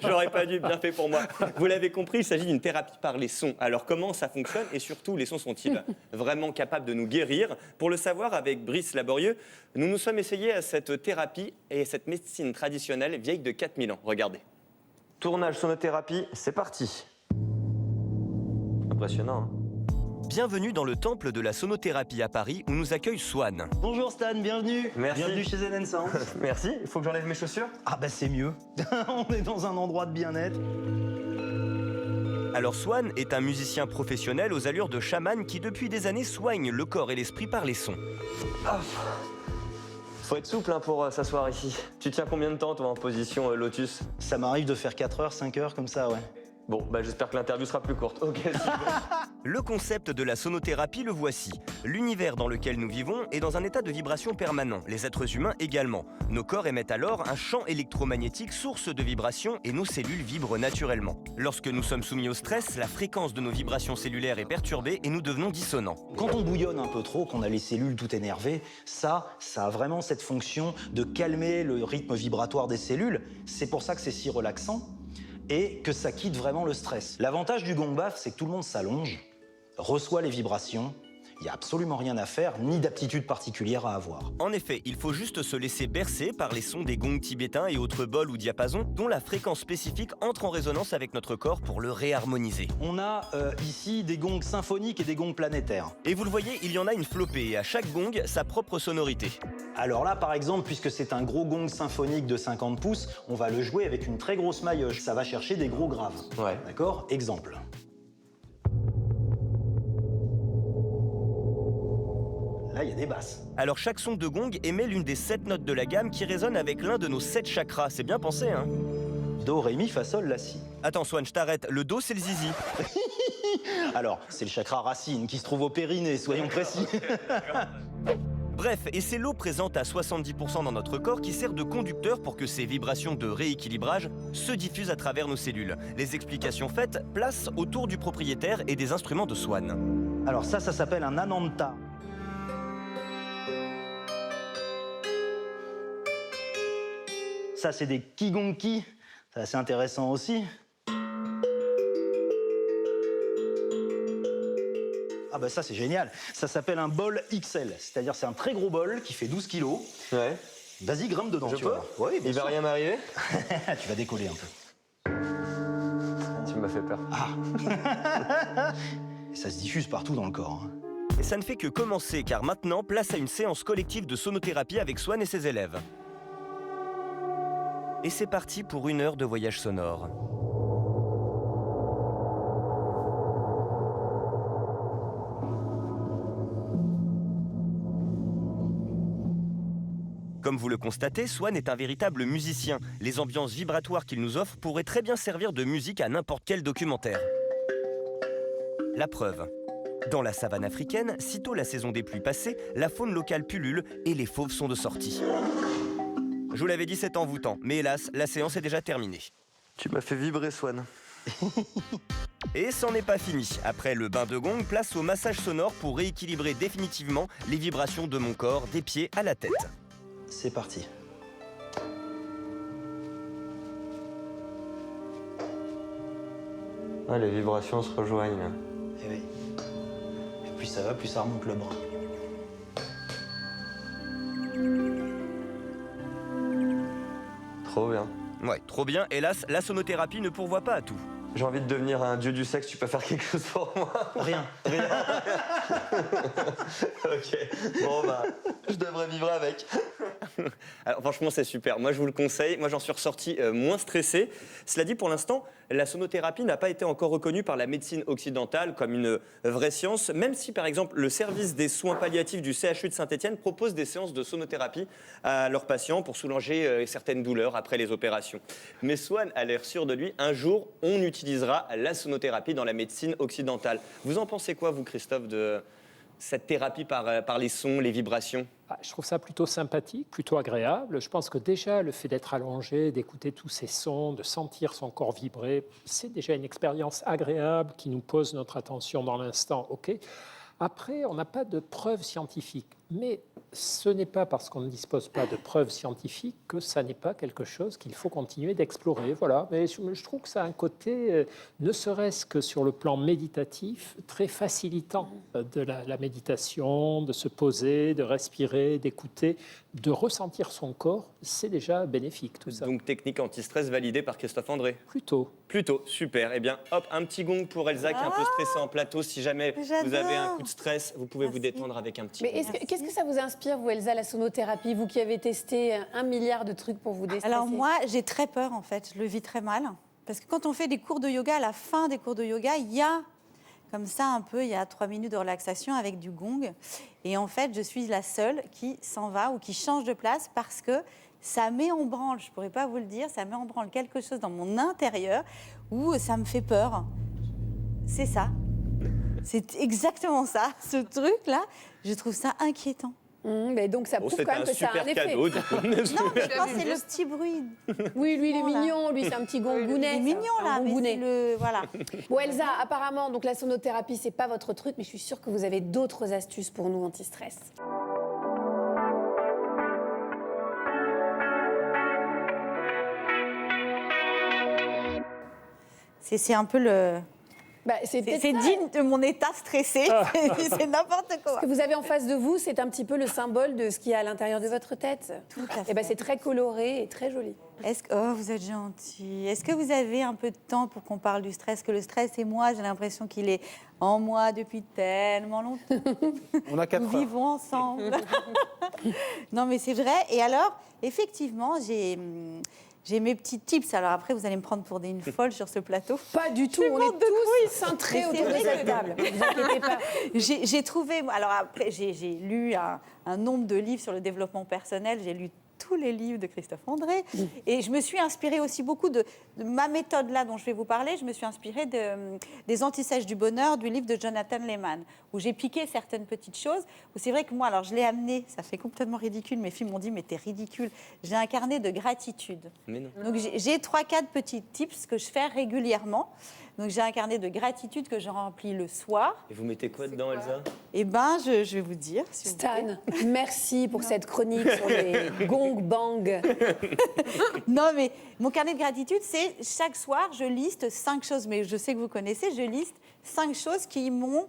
J'aurais pas dû, bien fait pour moi. Vous l'avez compris, il s'agit d'une thérapie par les sons. Alors comment ça fonctionne et surtout, les sons sont-ils vraiment capables de nous guérir? Pour le savoir, avec Brice Laborieux, nous nous sommes essayés à cette thérapie et cette médecine traditionnelle vieille de 4000 ans. Regardez. Tournage sonothérapie, c'est parti. Impressionnant, hein? Bienvenue dans le temple de la sonothérapie à Paris où nous accueille Swan. Bonjour Stan, bienvenue. Merci. Bienvenue chez Zen & Sound. Merci, il faut que j'enlève mes chaussures. Ah bah c'est mieux. On est dans un endroit de bien-être. Alors Swan est un musicien professionnel aux allures de chaman qui depuis des années soigne le corps et l'esprit par les sons. Ah. Faut être souple pour s'asseoir ici. Tu tiens combien de temps toi en position lotus? Ça m'arrive de faire 4 heures, 5 heures comme ça, ouais. Bon, j'espère que l'interview sera plus courte. Ok. Le concept de la sonothérapie, le voici. L'univers dans lequel nous vivons est dans un état de vibration permanent, les êtres humains également. Nos corps émettent alors un champ électromagnétique source de vibration et nos cellules vibrent naturellement. Lorsque nous sommes soumis au stress, la fréquence de nos vibrations cellulaires est perturbée et nous devenons dissonants. Quand on bouillonne un peu trop, qu'on a les cellules tout énervées, ça a vraiment cette fonction de calmer le rythme vibratoire des cellules. C'est pour ça que c'est si relaxant et que ça quitte vraiment le stress. L'avantage du gong baf, c'est que tout le monde s'allonge, reçoit les vibrations, il n'y a absolument rien à faire, ni d'aptitude particulière à avoir. En effet, il faut juste se laisser bercer par les sons des gongs tibétains et autres bols ou diapasons dont la fréquence spécifique entre en résonance avec notre corps pour le réharmoniser. On a ici des gongs symphoniques et des gongs planétaires. Et vous le voyez, il y en a une flopée et à chaque gong, sa propre sonorité. Alors là, par exemple, puisque c'est un gros gong symphonique de 50 pouces, on va le jouer avec une très grosse maillotche. Ça va chercher des gros graves. Ouais. D'accord? Exemple. Là, il y a des basses. Alors chaque son de gong émet l'une des 7 notes de la gamme qui résonne avec l'un de nos 7 chakras. C'est bien pensé, hein? Do, ré, mi, fa, sol, la, si. Attends, Swan, je t'arrête. Le do, c'est le zizi. Alors, c'est le chakra racine qui se trouve au périnée, soyons précis. Bref, et c'est l'eau présente à 70% dans notre corps qui sert de conducteur pour que ces vibrations de rééquilibrage se diffusent à travers nos cellules. Les explications faites, place autour du propriétaire et des instruments de Swan. Alors ça s'appelle un ananta. Ça, c'est des kigonki. C'est assez intéressant aussi. Ah bah ça, c'est génial. Ça s'appelle un bol XL. C'est-à-dire, c'est un très gros bol qui fait 12 kilos. Ouais. Vas-y, grimpe dedans, Je tu peux? vois. Oui, Il va rien m'arriver? Tu vas décoller un peu. Tu m'as fait peur. Ah. Et ça se diffuse partout dans le corps. Hein. Et ça ne fait que commencer, car maintenant, place à une séance collective de sonothérapie avec Swan et ses élèves. Et c'est parti pour 1 heure de voyage sonore. Comme vous le constatez, Swan est un véritable musicien. Les ambiances vibratoires qu'il nous offre pourraient très bien servir de musique à n'importe quel documentaire. La preuve. Dans la savane africaine, sitôt la saison des pluies passée, la faune locale pullule et les fauves sont de sortie. Je vous l'avais dit, c'est envoûtant, mais hélas, la séance est déjà terminée. Tu m'as fait vibrer, Swan. Et c'en est pas fini. Après le bain de gong, place au massage sonore pour rééquilibrer définitivement les vibrations de mon corps, des pieds à la tête. C'est parti. Ah, les vibrations se rejoignent. Eh oui. Et plus ça va, plus ça remonte le bras. Trop bien. Ouais, trop bien. Hélas, la sonothérapie ne pourvoit pas à tout. J'ai envie de devenir un dieu du sexe, tu peux faire quelque chose pour moi? Rien. Ok, bon bah, je devrais vivre avec. Alors franchement, c'est super. Moi, je vous le conseille. Moi, j'en suis ressorti moins stressé. Cela dit, pour l'instant, la sonothérapie n'a pas été encore reconnue par la médecine occidentale comme une vraie science, même si, par exemple, le service des soins palliatifs du CHU de Saint-Étienne propose des séances de sonothérapie à leurs patients pour soulager certaines douleurs après les opérations. Mais Swan a l'air sûr de lui. Un jour, on utilisera la sonothérapie dans la médecine occidentale. Vous en pensez quoi, vous, Christophe, de cette thérapie par les sons, les vibrations? Je trouve ça plutôt sympathique, plutôt agréable. Je pense que déjà, le fait d'être allongé, d'écouter tous ces sons, de sentir son corps vibrer, c'est déjà une expérience agréable qui nous pose notre attention dans l'instant. OK. Après, on n'a pas de preuves scientifiques. Mais ce n'est pas parce qu'on ne dispose pas de preuves scientifiques que ça n'est pas quelque chose qu'il faut continuer d'explorer. Voilà. Mais je trouve que ça a un côté, ne serait-ce que sur le plan méditatif, très facilitant de la méditation, de se poser, de respirer, d'écouter, de ressentir son corps. C'est déjà bénéfique, tout ça. Donc, technique anti-stress validée par Christophe André. Plutôt, super. Eh bien, hop, un petit gong pour Elsa qui est un peu stressée en plateau. Si jamais vous avez un coup de stress, vous pouvez vous détendre avec un petit Mais gong. qu'est-ce que ça vous inspire, vous, Elsa, la sonothérapie, vous qui avez testé 1 milliard de trucs pour vous déstresser? Alors moi, j'ai très peur, en fait. Je le vis très mal. Parce que quand on fait des cours de yoga, à la fin des cours de yoga, il y a comme ça un peu, il y a 3 minutes de relaxation avec du gong. Et en fait, je suis la seule qui s'en va ou qui change de place parce que ça met en branle, je ne pourrais pas vous le dire, ça met en branle quelque chose dans mon intérieur où ça me fait peur. C'est ça. C'est exactement ça, ce truc-là. Je trouve ça inquiétant. Mais donc ça prouve quand même que ça a un effet. Cadeau, du coup. Non, mais je pense que c'est le petit bruit. Oui, lui, il est mignon. Lui, c'est un petit gongounet. Il est mignon, là, mais c'est le... Voilà. Bon, Elsa, apparemment, donc la sonothérapie, c'est pas votre truc, mais je suis sûre que vous avez d'autres astuces pour nous anti-stress. C'est un peu le... c'est digne de mon état stressé, c'est n'importe quoi. Ce que vous avez en face de vous, c'est un petit peu le symbole de ce qu'il y a à l'intérieur de votre tête. Tout à fait. C'est très coloré et très joli. Oh, vous êtes gentil. Est-ce que vous avez un peu de temps pour qu'on parle du stress? Que le stress et moi, j'ai l'impression qu'il est en moi depuis tellement longtemps. On a 4 heures. Nous vivons ensemble. Non, mais c'est vrai. Et alors, effectivement, j'ai mes petits tips. Alors après, vous allez me prendre pour une folle sur ce plateau. Pas du tout. On est tous cintrés autour de cette table. Ne vous inquiétez pas. J'ai trouvé... Alors après, j'ai lu un nombre de livres sur le développement personnel. J'ai lu tous les livres de Christophe André. Et je me suis inspirée aussi beaucoup de ma méthode là dont je vais vous parler. Je me suis inspirée des Antisèches du bonheur du livre de Jonathan Lehman, où j'ai piqué certaines petites choses. Où c'est vrai que moi, alors je l'ai amené, ça fait complètement ridicule. Mes filles m'ont dit, mais t'es ridicule. J'ai un carnet de gratitude. Mais non. Donc j'ai 3-4 petits tips que je fais régulièrement. Donc j'ai un carnet de gratitude que je remplis le soir. Et vous mettez quoi dedans, Elsa? Eh bien, je vais vous dire. Si Stan, merci pour cette chronique sur les gong bang. Non, mais mon carnet de gratitude, c'est chaque soir, je liste 5 choses, mais je sais que vous connaissez, je liste 5 choses qui m'ont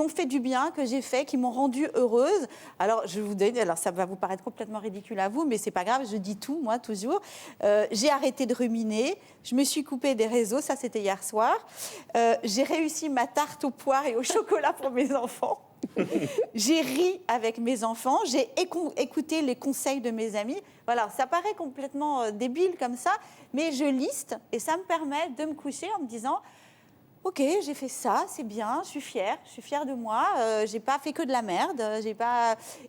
fait du bien, que j'ai fait, qui m'ont rendue heureuse. Alors, je vous donne, alors ça va vous paraître complètement ridicule à vous, mais c'est pas grave, je dis tout, moi, toujours. J'ai arrêté de ruminer, je me suis coupée des réseaux, ça c'était hier soir. J'ai réussi ma tarte aux poires et au chocolat pour mes enfants. J'ai ri avec mes enfants, j'ai écouté les conseils de mes amis. Voilà, ça paraît complètement débile comme ça, mais je liste et ça me permet de me coucher en me disant... Ok, j'ai fait ça, c'est bien, je suis fière de moi, j'ai pas fait que de la merde,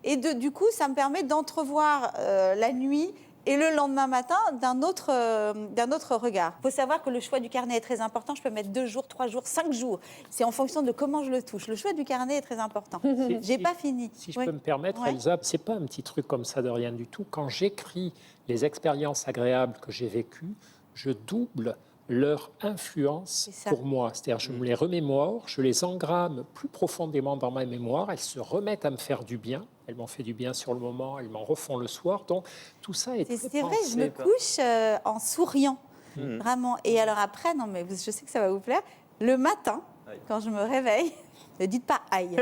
et du coup, ça me permet d'entrevoir la nuit et le lendemain matin d'un autre regard. Il faut savoir que le choix du carnet est très important, je peux mettre 2 jours, 3 jours, 5 jours, c'est en fonction de comment je le touche. Le choix du carnet est très important. J'ai pas fini. Si je peux me permettre, Elsa, c'est pas un petit truc comme ça de rien du tout. Quand j'écris les expériences agréables que j'ai vécues, je double leur influence pour moi. C'est-à-dire, je me les remémore, je les engramme plus profondément dans ma mémoire, elles se remettent à me faire du bien, elles m'ont fait du bien sur le moment, elles m'en refont le soir, donc tout ça est très pensé. C'est vrai, je me couche en souriant, vraiment. Et alors après, non mais je sais que ça va vous plaire, le matin, quand je me réveille, ne dites pas aïe,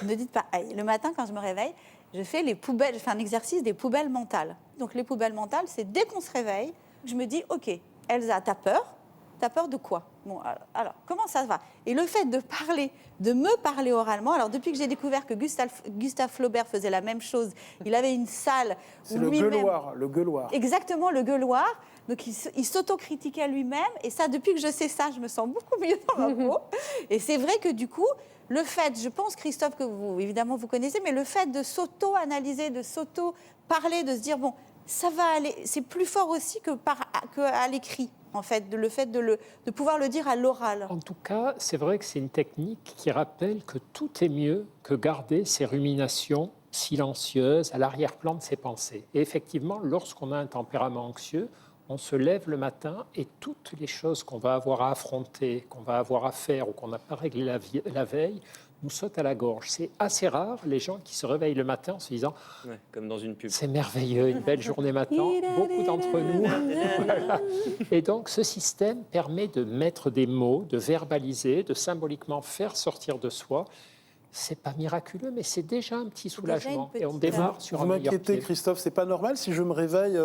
ne dites pas aïe. Le matin, quand je me réveille, je fais un exercice des poubelles mentales. Donc les poubelles mentales, c'est dès qu'on se réveille, je me dis, OK, Elsa, t'as peur? T'as peur de quoi? Bon, alors, comment ça va? Et le fait de me parler oralement, alors depuis que j'ai découvert que Gustave Flaubert faisait la même chose, il avait une salle C'est où le lui-même... gueuloir, le gueuloir. Exactement, le gueuloir. Donc, il s'autocritiquait lui-même. Et ça, depuis que je sais ça, je me sens beaucoup mieux dans ma peau. Et c'est vrai que du coup, le fait, je pense, Christophe, que vous, évidemment, vous connaissez, mais le fait de s'auto-analyser, de s'auto-parler, de se dire, bon, ça va aller, c'est plus fort aussi qu'à l'écrit. En fait, le fait de pouvoir le dire à l'oral. En tout cas, c'est vrai que c'est une technique qui rappelle que tout est mieux que garder ces ruminations silencieuses à l'arrière-plan de ses pensées. Et effectivement, lorsqu'on a un tempérament anxieux, on se lève le matin et toutes les choses qu'on va avoir à affronter, qu'on va avoir à faire ou qu'on n'a pas réglé la veille, nous sautent à la gorge. C'est assez rare, les gens qui se réveillent le matin en se disant Ouais, comme dans une pub. c'est merveilleux, une belle journée maintenant, beaucoup d'entre nous. Voilà. Et donc ce système permet de mettre des mots, de verbaliser, de symboliquement faire sortir de soi. C'est pas miraculeux, mais c'est déjà un petit soulagement. Et on démarre sur un Vous meilleur m'inquiétez, pied. Christophe, c'est pas normal si je me réveille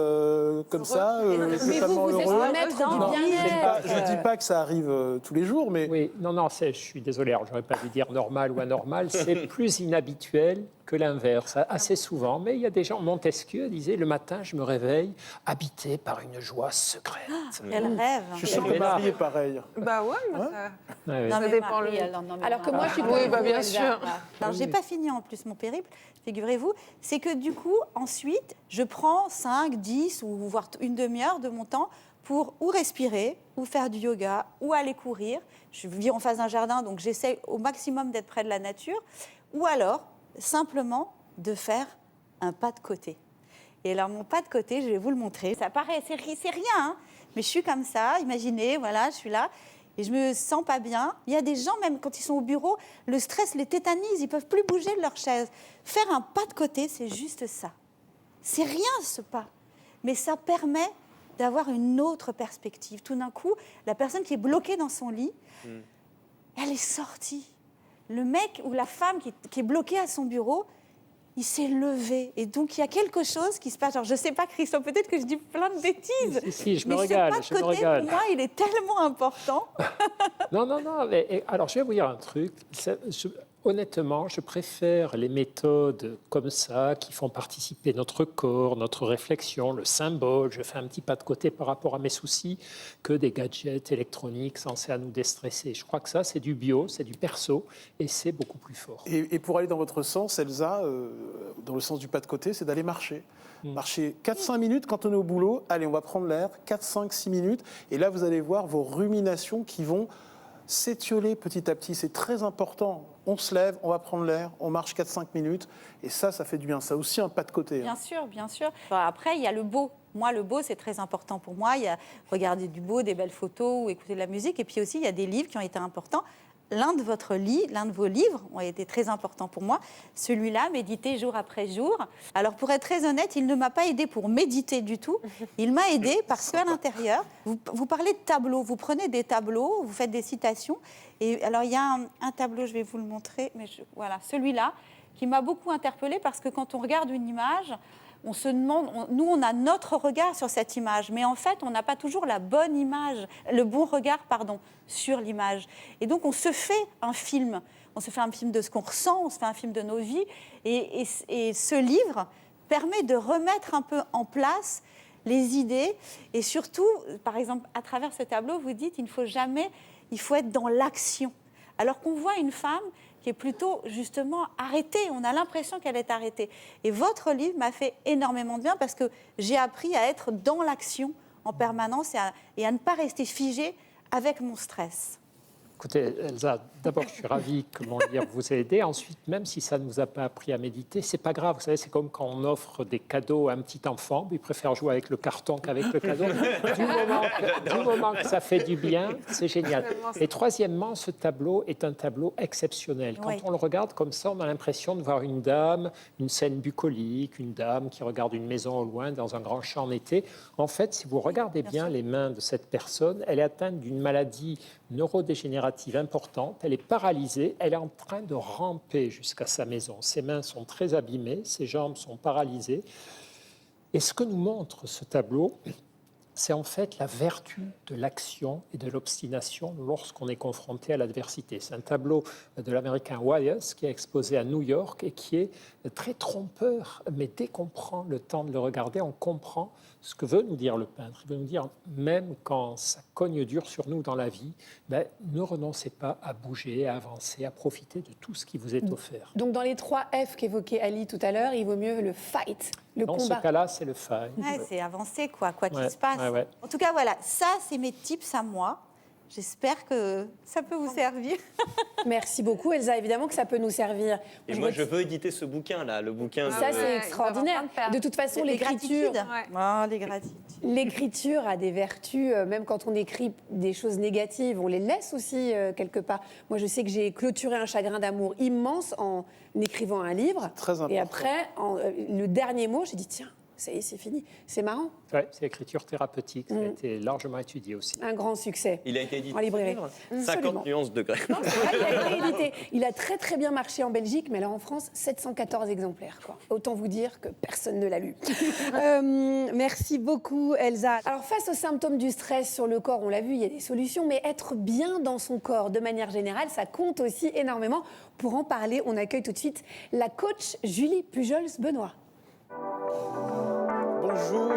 comme ça, Mais totalement vous êtes heureux. le maître du Non, bien-être. je ne dis pas que ça arrive tous les jours, mais Oui, non, je suis désolé, alors j'aurais pas dû dire normal ou anormal, c'est plus inhabituel que l'inverse, assez souvent. Mais il y a des gens, Montesquieu disait, le matin, je me réveille habité par une joie secrète. Quel rêve. je suis sûr que Marie est pareil. Bah ouais, moi, ça... Ouais, ouais. Non, mais dépend Marie, le- alors, non, mais Alors que moi, je suis Marie, comme Oui, bah, vous, bien Elsa. sûr. Alors, j'ai pas fini en plus mon périple, figurez-vous. C'est que du coup, ensuite, je prends 5, 10 ou voire une demi-heure de mon temps pour ou respirer, ou faire du yoga, ou aller courir. Je vis en face d'un jardin, donc j'essaie au maximum d'être près de la nature. Ou alors, simplement, de faire un pas de côté. Et alors, mon pas de côté, je vais vous le montrer. Ça paraît, c'est rien, hein, mais je suis comme ça, imaginez, voilà, je suis là. Et je me sens pas bien. Il y a des gens, même quand ils sont au bureau, le stress les tétanise, ils peuvent plus bouger de leur chaise. Faire un pas de côté, c'est juste ça. C'est rien ce pas, mais ça permet d'avoir une autre perspective. Tout d'un coup, la personne qui est bloquée dans son lit, elle est sortie. Le mec ou la femme qui est bloquée à son bureau, il s'est levé. Et donc, il y a quelque chose qui se passe. Alors, je ne sais pas, Christophe, peut-être que je dis plein de bêtises. Si, je me mais régale, ce pas de côté, pour moi, il est tellement important. Non, alors, je vais vous dire un truc. Honnêtement, je préfère les méthodes comme ça, qui font participer notre corps, notre réflexion, le symbole. Je fais un petit pas de côté par rapport à mes soucis, que des gadgets électroniques censés à nous déstresser. Je crois que ça, c'est du bio, c'est du perso, et c'est beaucoup plus fort. Et pour aller dans votre sens, Elsa, dans le sens du pas de côté, c'est d'aller marcher. Marcher 4-5 minutes quand on est au boulot. Allez, on va prendre l'air, 4-5-6 minutes. Et là, vous allez voir vos ruminations qui vont s'étioler petit à petit. C'est très important. On se lève, on va prendre l'air, on marche 4-5 minutes. Et ça fait du bien. Ça aussi un pas de côté. Bien sûr, bien sûr. Enfin, après, il y a le beau. Moi, le beau, c'est très important pour moi. Il y a regarder du beau, des belles photos ou écouter de la musique. Et puis aussi, il y a des livres qui ont été importants. L'un de vos livres ont été très importants pour moi. Celui-là, Méditer jour après jour. Alors, pour être très honnête, il ne m'a pas aidé pour méditer du tout. Il m'a aidé parce qu'à l'intérieur, vous parlez de tableaux. Vous prenez des tableaux, vous faites des citations. Et alors, il y a un tableau, je vais vous le montrer. Mais voilà, celui-là, qui m'a beaucoup interpellée parce que quand on regarde une image, on se demande, nous, on a notre regard sur cette image, mais en fait, on n'a pas toujours la bonne image, le bon regard, sur l'image. Et donc, on se fait un film. On se fait un film de ce qu'on ressent, on se fait un film de nos vies. Et ce livre permet de remettre un peu en place les idées. Et surtout, par exemple, à travers ce tableau, vous dites, il faut être dans l'action. Alors qu'on voit une femme qui est plutôt, justement, arrêtée. On a l'impression qu'elle est arrêtée. Et votre livre m'a fait énormément de bien parce que j'ai appris à être dans l'action en permanence et à ne pas rester figée avec mon stress. Écoutez, Elsa, d'abord, je suis ravi que mon livre vous ait aidé. Ensuite, même si ça ne vous a pas appris à méditer, c'est pas grave. Vous savez, c'est comme quand on offre des cadeaux à un petit enfant. Il préfère jouer avec le carton qu'avec le cadeau. Du moment que ça fait du bien, c'est génial. Et troisièmement, ce tableau est un tableau exceptionnel. Quand on le regarde comme ça, on a l'impression de voir une dame, une scène bucolique, une dame qui regarde une maison au loin dans un grand champ en été. En fait, si vous regardez bien les mains de cette personne, elle est atteinte d'une maladie neurodégénérative importante, elle est paralysée, elle est en train de ramper jusqu'à sa maison. Ses mains sont très abîmées, ses jambes sont paralysées. Et ce que nous montre ce tableau, c'est en fait la vertu de l'action et de l'obstination lorsqu'on est confronté à l'adversité. C'est un tableau de l'américain Wyeth qui est exposé à New York et qui est très trompeur, mais dès qu'on prend le temps de le regarder, on comprend ce que veut nous dire le peintre. Il veut nous dire, même quand ça cogne dur sur nous dans la vie, ne renoncez pas à bouger, à avancer, à profiter de tout ce qui vous est offert. Donc dans les 3 F qu'évoquait Ali tout à l'heure, il vaut mieux le fight, le dans combat. ce cas-là, c'est le fight. Ouais, c'est avancer, quoi qu'il se passe. Ouais. En tout cas, voilà, ça, c'est mes tips à moi. J'espère que ça peut vous servir. Merci beaucoup, Elsa. Évidemment que ça peut nous servir. Et moi, je veux éditer ce bouquin-là, le bouquin Ça, de... c'est extraordinaire. De toute façon, l'écriture... Les gratitudes. L'écriture a des vertus, même quand on écrit des choses négatives, on les laisse aussi quelque part. Moi, je sais que j'ai clôturé un chagrin d'amour immense en écrivant un livre. Très important. Et après, le dernier mot, j'ai dit, tiens, ça y est, c'est fini. C'est marrant. Oui, c'est l'écriture thérapeutique. Ça a été largement étudié aussi. Un grand succès. Il a été édité en librairie. 50 nuances de grès. Non, c'est vrai, il a été édité. Il a très très bien marché en Belgique, mais là en France, 714 exemplaires. Quoi. Autant vous dire que personne ne l'a lu. Merci beaucoup, Elsa. Alors, face aux symptômes du stress sur le corps, on l'a vu, il y a des solutions, mais être bien dans son corps, de manière générale, ça compte aussi énormément. Pour en parler, on accueille tout de suite la coach Julie Pujols-Benoît. Bonjour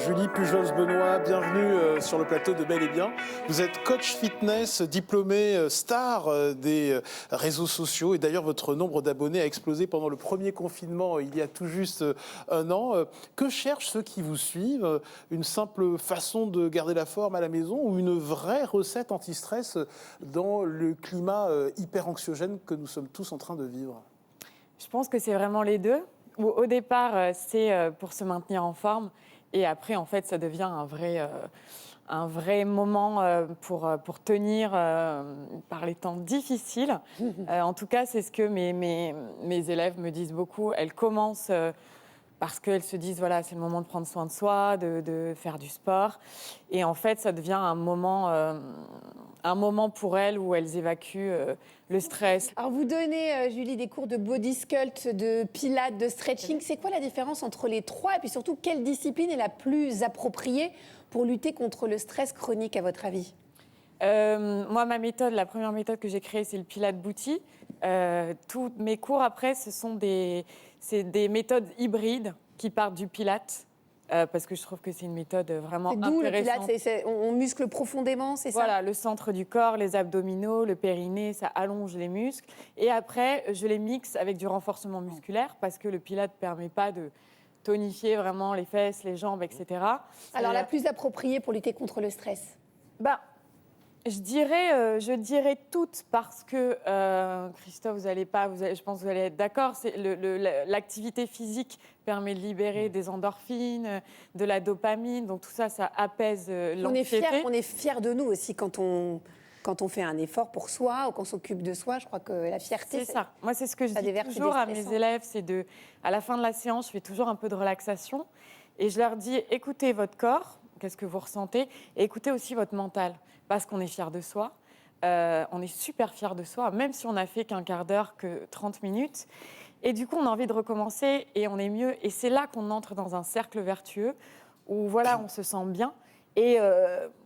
Julie Pujols-Benoît, bienvenue sur le plateau de Bel et Bien. Vous êtes coach fitness, diplômée star des réseaux sociaux et d'ailleurs votre nombre d'abonnés a explosé pendant le premier confinement il y a tout juste un an. Que cherchent ceux qui vous suivent? Une simple façon de garder la forme à la maison ou une vraie recette anti-stress dans le climat hyper anxiogène que nous sommes tous en train de vivre? Je pense que c'est vraiment les deux. Au départ, c'est pour se maintenir en forme. Et après, en fait, ça devient un vrai moment pour tenir par les temps difficiles. En tout cas, c'est ce que mes élèves me disent beaucoup. Elles commencent parce qu'elles se disent, voilà, c'est le moment de prendre soin de soi, de faire du sport. Et en fait, ça devient un moment pour elles où elles évacuent le stress. Alors, vous donnez, Julie, des cours de body sculpt, de pilates, de stretching. C'est quoi la différence entre les 3 et puis surtout, quelle discipline est la plus appropriée pour lutter contre le stress chronique, à votre avis? Moi, la première méthode que j'ai créée, c'est le Pilates Booty. Tous mes cours, après, c'est des méthodes hybrides qui partent du Pilates. Parce que je trouve que c'est une méthode vraiment intéressante. Le Pilates, on muscle profondément, c'est ça? Voilà, le centre du corps, les abdominaux, le périnée, ça allonge les muscles. Et après, je les mixe avec du renforcement musculaire parce que le Pilates ne permet pas de tonifier vraiment les fesses, les jambes, etc. Alors, la plus appropriée pour lutter contre le stress? Je dirais toutes parce que, Christophe, je pense que vous allez être d'accord, l'activité physique permet de libérer des endorphines, de la dopamine, donc tout ça, ça apaise l'anxiété. On est fiers de nous aussi quand on fait un effort pour soi ou qu'on s'occupe de soi. Je crois que la fierté, c'est ça. Moi, c'est ce que je dis toujours à mes élèves, à la fin de la séance, je fais toujours un peu de relaxation et je leur dis, écoutez votre corps, qu'est-ce que vous ressentez, et écoutez aussi votre mental. Parce qu'on est fiers de soi, on est super fiers de soi, même si on n'a fait qu'un quart d'heure, que 30 minutes. Et du coup, on a envie de recommencer et on est mieux. Et c'est là qu'on entre dans un cercle vertueux où voilà, on se sent bien. Et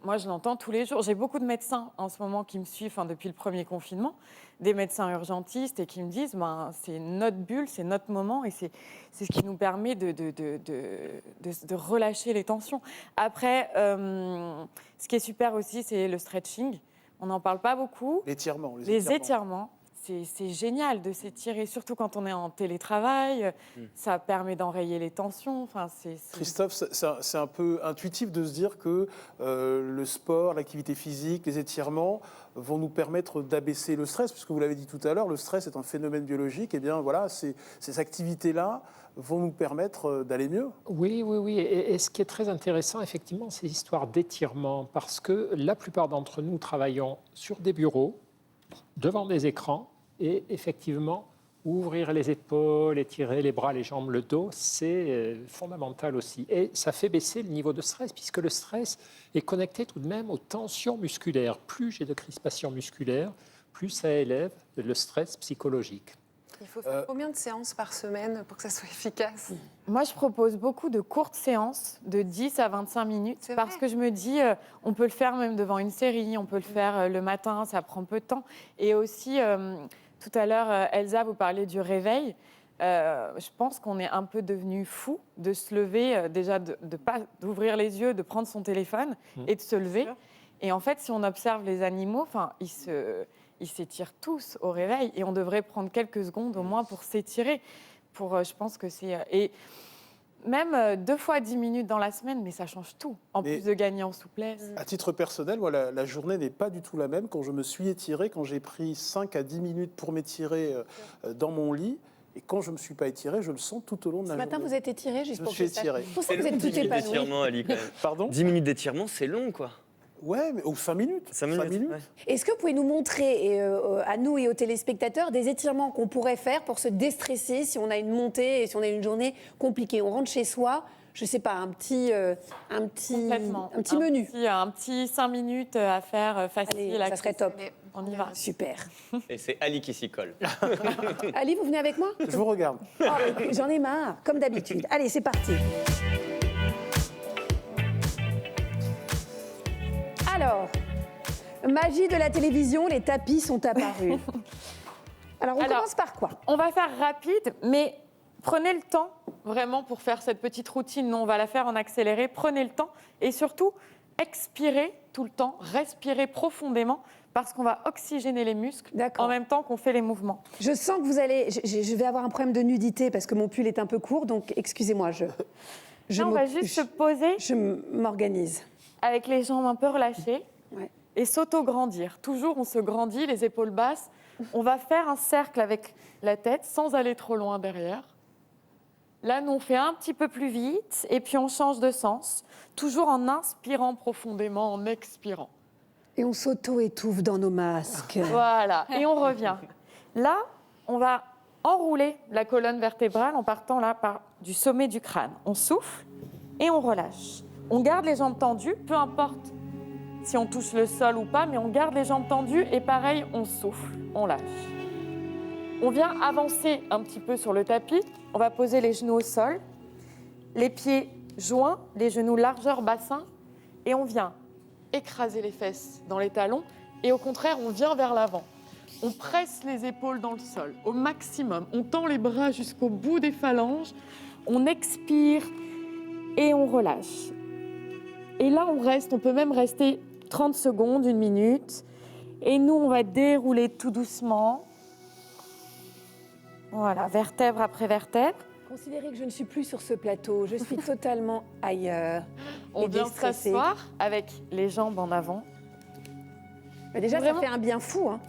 moi, je l'entends tous les jours. J'ai beaucoup de médecins en ce moment qui me suivent depuis le premier confinement, des médecins urgentistes et qui me disent c'est notre bulle, c'est notre moment et c'est ce qui nous permet de relâcher les tensions. Après, ce qui est super aussi, c'est le stretching. On n'en parle pas beaucoup. L'étirement. Les étirements. C'est génial de s'étirer, surtout quand on est en télétravail. Ça permet d'enrayer les tensions. Christophe, c'est un peu intuitif de se dire que le sport, l'activité physique, les étirements vont nous permettre d'abaisser le stress, puisque vous l'avez dit tout à l'heure, le stress est un phénomène biologique. Et bien voilà, ces activités-là vont nous permettre d'aller mieux. Oui. Et ce qui est très intéressant, effectivement, c'est l'histoire d'étirement, parce que la plupart d'entre nous travaillons sur des bureaux, devant des écrans, et effectivement, ouvrir les épaules, étirer les bras, les jambes, le dos, c'est fondamental aussi. Et ça fait baisser le niveau de stress, puisque le stress est connecté tout de même aux tensions musculaires. Plus j'ai de crispation musculaire, plus ça élève le stress psychologique. Il faut faire combien de séances par semaine pour que ça soit efficace? Moi, je propose beaucoup de courtes séances de 10 à 25 minutes parce que je me dis, on peut le faire même devant une série, on peut le faire le matin, ça prend peu de temps. Et aussi, tout à l'heure, Elsa, vous parliez du réveil. Je pense qu'on est un peu devenu fou de se lever, déjà d'ouvrir les yeux, de prendre son téléphone et de se lever. Et en fait, si on observe les animaux, ils s'étirent tous au réveil et on devrait prendre quelques secondes au moins pour s'étirer. Je pense que c'est... Et même 2 fois 10 minutes dans la semaine, mais ça change tout, en plus de gagner en souplesse. À titre personnel, moi, la journée n'est pas du tout la même. Quand je me suis étiré, quand j'ai pris 5 à 10 minutes pour m'étirer dans mon lit, et quand je ne me suis pas étiré, je le sens tout au long de la journée. Ce matin, vous êtes étiré juste pour que ça. étiré. Pour ça, vous êtes tout 10 minutes épanoui. d'étirement, Ali, quand même. Pardon ? 10 minutes d'étirement, c'est long, quoi. Ouais, mais 5 minutes. 5 minutes. Ouais. Est-ce que vous pouvez nous montrer, à nous et aux téléspectateurs, des étirements qu'on pourrait faire pour se déstresser si on a une montée et si on a une journée compliquée? On rentre chez soi, je ne sais pas, un petit menu. Un petit 5 minutes à faire facile. Allez, ça serait top. On y va. Super. Et c'est Ali qui s'y colle. Ali, vous venez avec moi? Je vous regarde. Oh, j'en ai marre, comme d'habitude. Allez, c'est parti. Alors, magie de la télévision, les tapis sont apparus. Alors, on commence par quoi? On va faire rapide, mais prenez le temps vraiment pour faire cette petite routine. Nous, on va la faire en accéléré. Prenez le temps et surtout, expirez tout le temps, respirez profondément parce qu'on va oxygéner les muscles en même temps qu'on fait les mouvements. Je sens que vous allez... Je vais avoir un problème de nudité parce que mon pull est un peu court, donc excusez-moi, on va juste se poser. Je m'organise. Avec les jambes un peu relâchées et s'auto-grandir. Toujours, on se grandit, les épaules basses. On va faire un cercle avec la tête sans aller trop loin derrière. Là, nous, on fait un petit peu plus vite et puis on change de sens. Toujours en inspirant profondément, en expirant. Et on s'auto-étouffe dans nos masques. Voilà, et on revient. Là, on va enrouler la colonne vertébrale en partant là du sommet du crâne. On souffle et on relâche. On garde les jambes tendues, peu importe si on touche le sol ou pas, mais on garde les jambes tendues et pareil, on souffle, on lâche. On vient avancer un petit peu sur le tapis. On va poser les genoux au sol, les pieds joints, les genoux largeur bassin et on vient écraser les fesses dans les talons et au contraire, on vient vers l'avant. On presse les épaules dans le sol au maximum. On tend les bras jusqu'au bout des phalanges. On expire et on relâche. Et là, on peut même rester 30 secondes, 1 minute. Et nous, on va dérouler tout doucement. Voilà, vertèbre après vertèbre. Considérez que je ne suis plus sur ce plateau, je suis totalement ailleurs. On vient s'asseoir avec les jambes en avant. Mais déjà, ça fait un bien fou. Hein.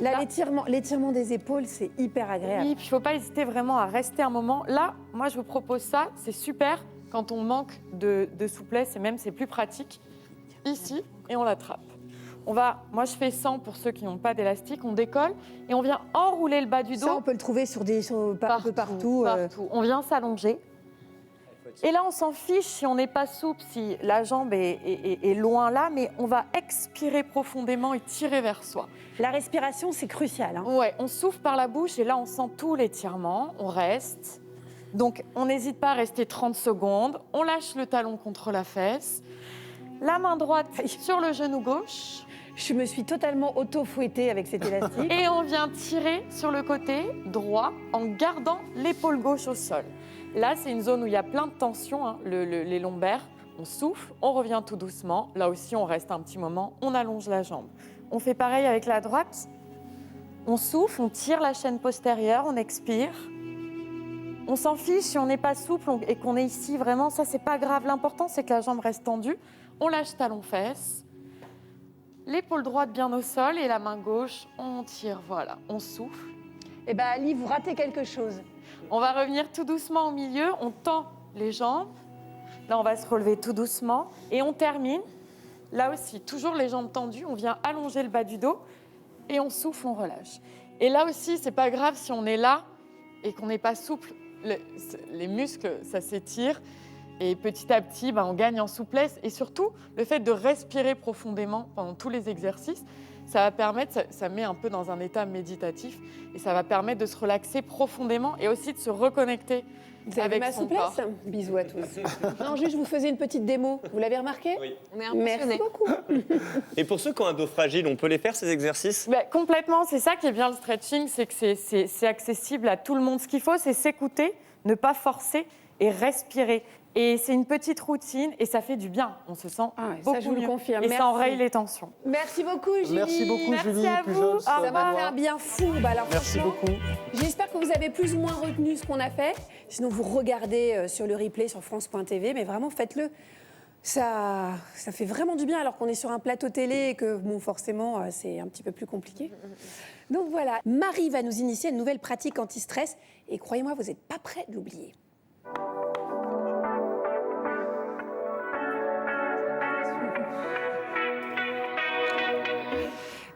Là, l'étirement des épaules, c'est hyper agréable. Oui, puis il ne faut pas hésiter vraiment à rester un moment. Là, moi, je vous propose ça, c'est super quand on manque de souplesse et même c'est plus pratique. Ici, et on l'attrape. Moi, je fais 100 pour ceux qui n'ont pas d'élastique. On décolle et on vient enrouler le bas du dos. Ça, on peut le trouver un peu partout. On vient s'allonger. Et là, on s'en fiche si on n'est pas souple, si la jambe est loin là, mais on va expirer profondément et tirer vers soi. La respiration, c'est crucial. Hein. Ouais, on souffle par la bouche et là, on sent tout l'étirement. On reste. Donc, on n'hésite pas à rester 30 secondes. On lâche le talon contre la fesse. La main droite sur le genou gauche. Je me suis totalement auto-fouettée avec cet élastique. Et on vient tirer sur le côté droit en gardant l'épaule gauche au sol. Là, c'est une zone où il y a plein de tension, hein, les lombaires. On souffle, on revient tout doucement. Là aussi, on reste un petit moment, on allonge la jambe. On fait pareil avec la droite. On souffle, on tire la chaîne postérieure, on expire. On s'en fiche si on n'est pas souple et qu'on est ici vraiment, ça, c'est pas grave. L'important, c'est que la jambe reste tendue. On lâche talon-fesse. L'épaule droite bien au sol et la main gauche, on tire, voilà, on souffle. Eh bien, Ali, vous ratez quelque chose. On va revenir tout doucement au milieu, on tend les jambes. Là, on va se relever tout doucement et on termine. Là aussi, toujours les jambes tendues, on vient allonger le bas du dos et on souffle, on relâche. Et là aussi, c'est pas grave si on est là et qu'on n'est pas souple, les muscles, ça s'étire. Et petit à petit, on gagne en souplesse. Et surtout, le fait de respirer profondément pendant tous les exercices, ça va permettre, ça met un peu dans un état méditatif, et ça va permettre de se relaxer profondément et aussi de se reconnecter Vous avez avec ma son souplesse corps. Bisous à tous. Non, juste, je vous faisais une petite démo. Vous l'avez remarqué? Oui. On est impressionnés. Merci beaucoup. Et pour ceux qui ont un dos fragile, on peut les faire, ces exercices? Complètement, c'est ça qui est bien le stretching, c'est que c'est accessible à tout le monde. Ce qu'il faut, c'est s'écouter, ne pas forcer et respirer. Et c'est une petite routine et ça fait du bien. On se sent beaucoup ça, je vous le mieux. confirme. Et Merci. ça enraye les tensions. Merci beaucoup, Julie. Merci beaucoup, Julie. à Plus vous. jeune, Ça va Benoît. faire bien fou. Alors, Merci franchement, beaucoup. J'espère que vous avez plus ou moins retenu ce qu'on a fait. Sinon, vous regardez sur le replay sur France.tv. Mais vraiment, faites-le. Ça fait vraiment du bien alors qu'on est sur un plateau télé et que, bon, forcément, c'est un petit peu plus compliqué. Donc voilà, Marie va nous initier à une nouvelle pratique anti-stress. Et croyez-moi, vous n'êtes pas prêts de l'oublier.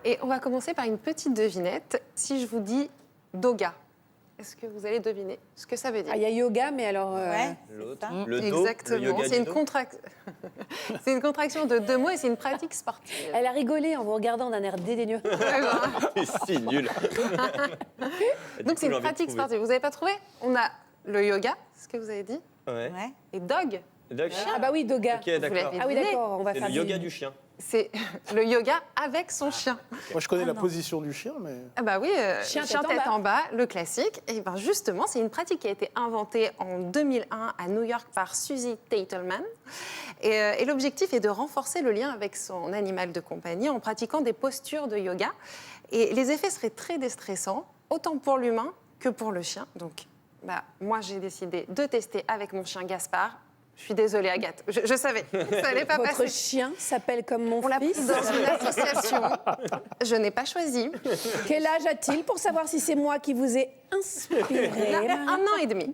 Et on va commencer par une petite devinette. Si je vous dis doga, est-ce que vous allez deviner ce que ça veut dire? Ah, il y a yoga, mais alors... L'autre, c'est ça. le dos, Exactement. le yoga C'est du une, dos. c'est une contraction de 2 mots et c'est une pratique sportive. Elle a rigolé en vous regardant d'un air dédaigneux. C'est nul. Donc c'est une pratique sportive. Vous n'avez pas trouvé? On a le yoga, ce que vous avez dit, Ouais. et dog. Doc, Ah bah oui, doga. Ok, d'accord. l'avez Ah oui, deviné. d'accord, on va C'est faire le yoga du chien. C'est le yoga avec son chien. Moi, je connais la position du chien, mais... Ah bah oui, Chien chien tête tête en en bas, le classique. Et ben justement, c'est une pratique qui a été inventée en 2001 à New York par Susie Teitelman. Et l'objectif est de renforcer le lien avec son animal de compagnie en pratiquant des postures de yoga. Et les effets seraient très déstressants, autant pour l'humain que pour le chien. Donc, moi, j'ai décidé de tester avec mon chien Gaspard. Je suis désolée, Agathe. Je savais, ça n'allait pas Votre passer. chien s'appelle comme mon On l'a pris fils. dans une association. Je n'ai pas choisi. Quel âge a-t-il pour savoir si c'est moi qui vous ai inspiré? Il a 1 an et demi.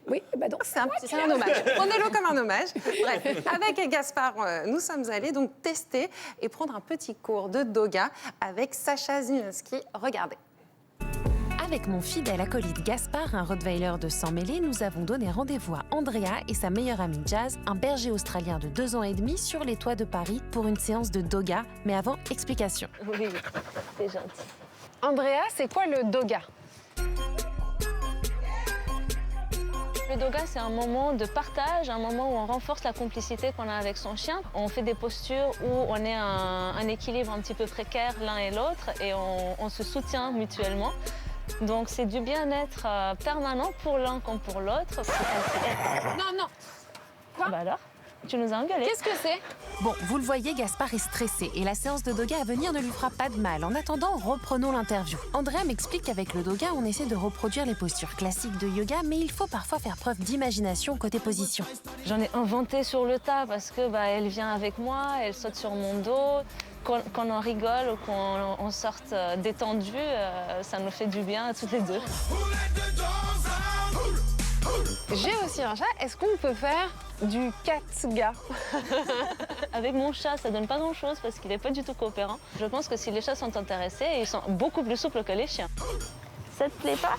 Oui, bah donc C'est un hommage. Prenez-le comme un hommage. Bref, avec Gaspard, nous sommes allés donc tester et prendre un petit cours de doga avec Sacha Zinowski. Regardez. Avec mon fidèle acolyte Gaspard, un rottweiler de sang mêlé, nous avons donné rendez-vous à Andrea et sa meilleure amie Jazz, un berger australien de 2 ans et demi, sur les toits de Paris pour une séance de doga. Mais avant, explication. Oui, c'est gentil. Andrea, c'est quoi le doga? Le doga, c'est un moment de partage, un moment où on renforce la complicité qu'on a avec son chien. On fait des postures où on est un équilibre un petit peu précaire l'un et l'autre et on se soutient mutuellement. Donc c'est du bien-être permanent pour l'un comme pour l'autre. Non, non. Quoi? Bah alors, tu nous as engueulé. Qu'est-ce que c'est? Bon, vous le voyez, Gaspard est stressé et la séance de doga à venir ne lui fera pas de mal. En attendant, reprenons l'interview. Andrea m'explique qu'avec le doga, on essaie de reproduire les postures classiques de yoga, mais il faut parfois faire preuve d'imagination côté position. J'en ai inventé sur le tas parce que elle vient avec moi, elle saute sur mon dos. Qu'on en rigole ou qu'on sorte détendu, ça nous fait du bien à toutes les deux. J'ai aussi un chat. Est-ce qu'on peut faire du catga? Avec mon chat, ça donne pas grand-chose parce qu'il n'est pas du tout coopérant. Je pense que si les chats sont intéressés, ils sont beaucoup plus souples que les chiens. Ça te plaît pas?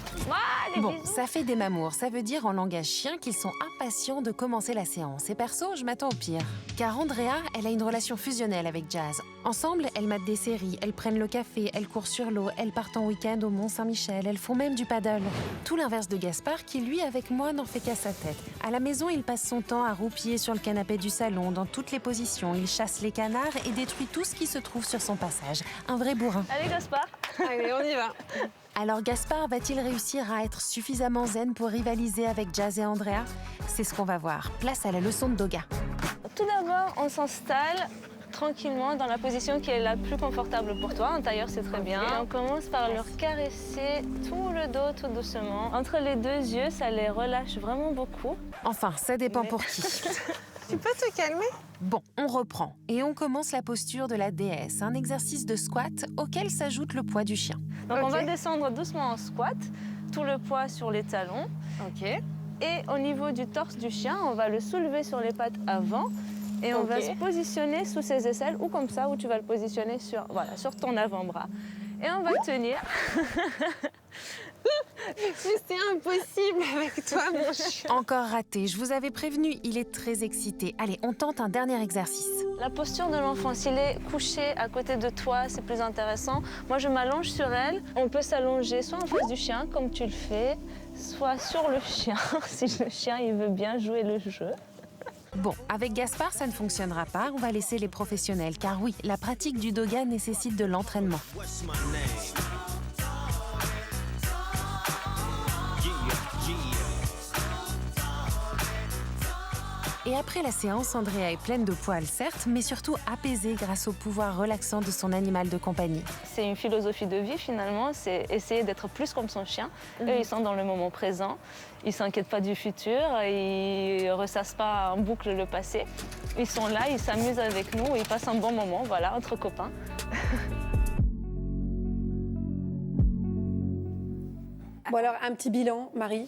Bon, ça fait des mamours. Ça veut dire en langage chien qu'ils sont impatients de commencer la séance. Et perso, je m'attends au pire. Car Andrea, elle a une relation fusionnelle avec Jazz. Ensemble, elles matent des séries, elles prennent le café, elles courent sur l'eau, elles partent en week-end au Mont-Saint-Michel, elles font même du paddle. Tout l'inverse de Gaspard qui, lui, avec moi, n'en fait qu'à sa tête. À la maison, il passe son temps à roupiller sur le canapé du salon, dans toutes les positions. Il chasse les canards et détruit tout ce qui se trouve sur son passage. Un vrai bourrin. Allez, Gaspard. Allez, on y va. Alors Gaspard va-t-il réussir à être suffisamment zen pour rivaliser avec Jazz et Andrea? C'est ce qu'on va voir. Place à la leçon de doga. Tout d'abord, on s'installe tranquillement dans la position qui est la plus confortable pour toi. En tailleur, c'est très bien. Et on commence par leur caresser tout le dos, tout doucement. Entre les 2 yeux, ça les relâche vraiment beaucoup. Enfin, ça dépend pour qui. Tu peux te calmer? Bon, on reprend. Et on commence la posture de la déesse, un exercice de squat auquel s'ajoute le poids du chien. Donc on va descendre doucement en squat, tout le poids sur les talons. Ok. Et au niveau du torse du chien, on va le soulever sur les pattes avant et on va se positionner sous ses aisselles ou comme ça, où tu vas le positionner sur ton avant-bras. Et on va tenir. Mais c'est impossible avec toi, mon chien. Encore raté, je vous avais prévenu, il est très excité. Allez, on tente un dernier exercice. La posture de l'enfant, s'il est couché à côté de toi, c'est plus intéressant. Moi, je m'allonge sur elle. On peut s'allonger soit en face du chien, comme tu le fais, soit sur le chien, si le chien il veut bien jouer le jeu. Bon, avec Gaspard, ça ne fonctionnera pas. On va laisser les professionnels, car oui, la pratique du doga nécessite de l'entraînement. Et après la séance, Andrea est pleine de poils, certes, mais surtout apaisée grâce au pouvoir relaxant de son animal de compagnie. C'est une philosophie de vie finalement, c'est essayer d'être plus comme son chien. Eux, ils sont dans le moment présent, ils ne s'inquiètent pas du futur, ils ne ressassent pas en boucle le passé. Ils sont là, ils s'amusent avec nous, ils passent un bon moment, voilà, entre copains. Bon alors, un petit bilan, Marie.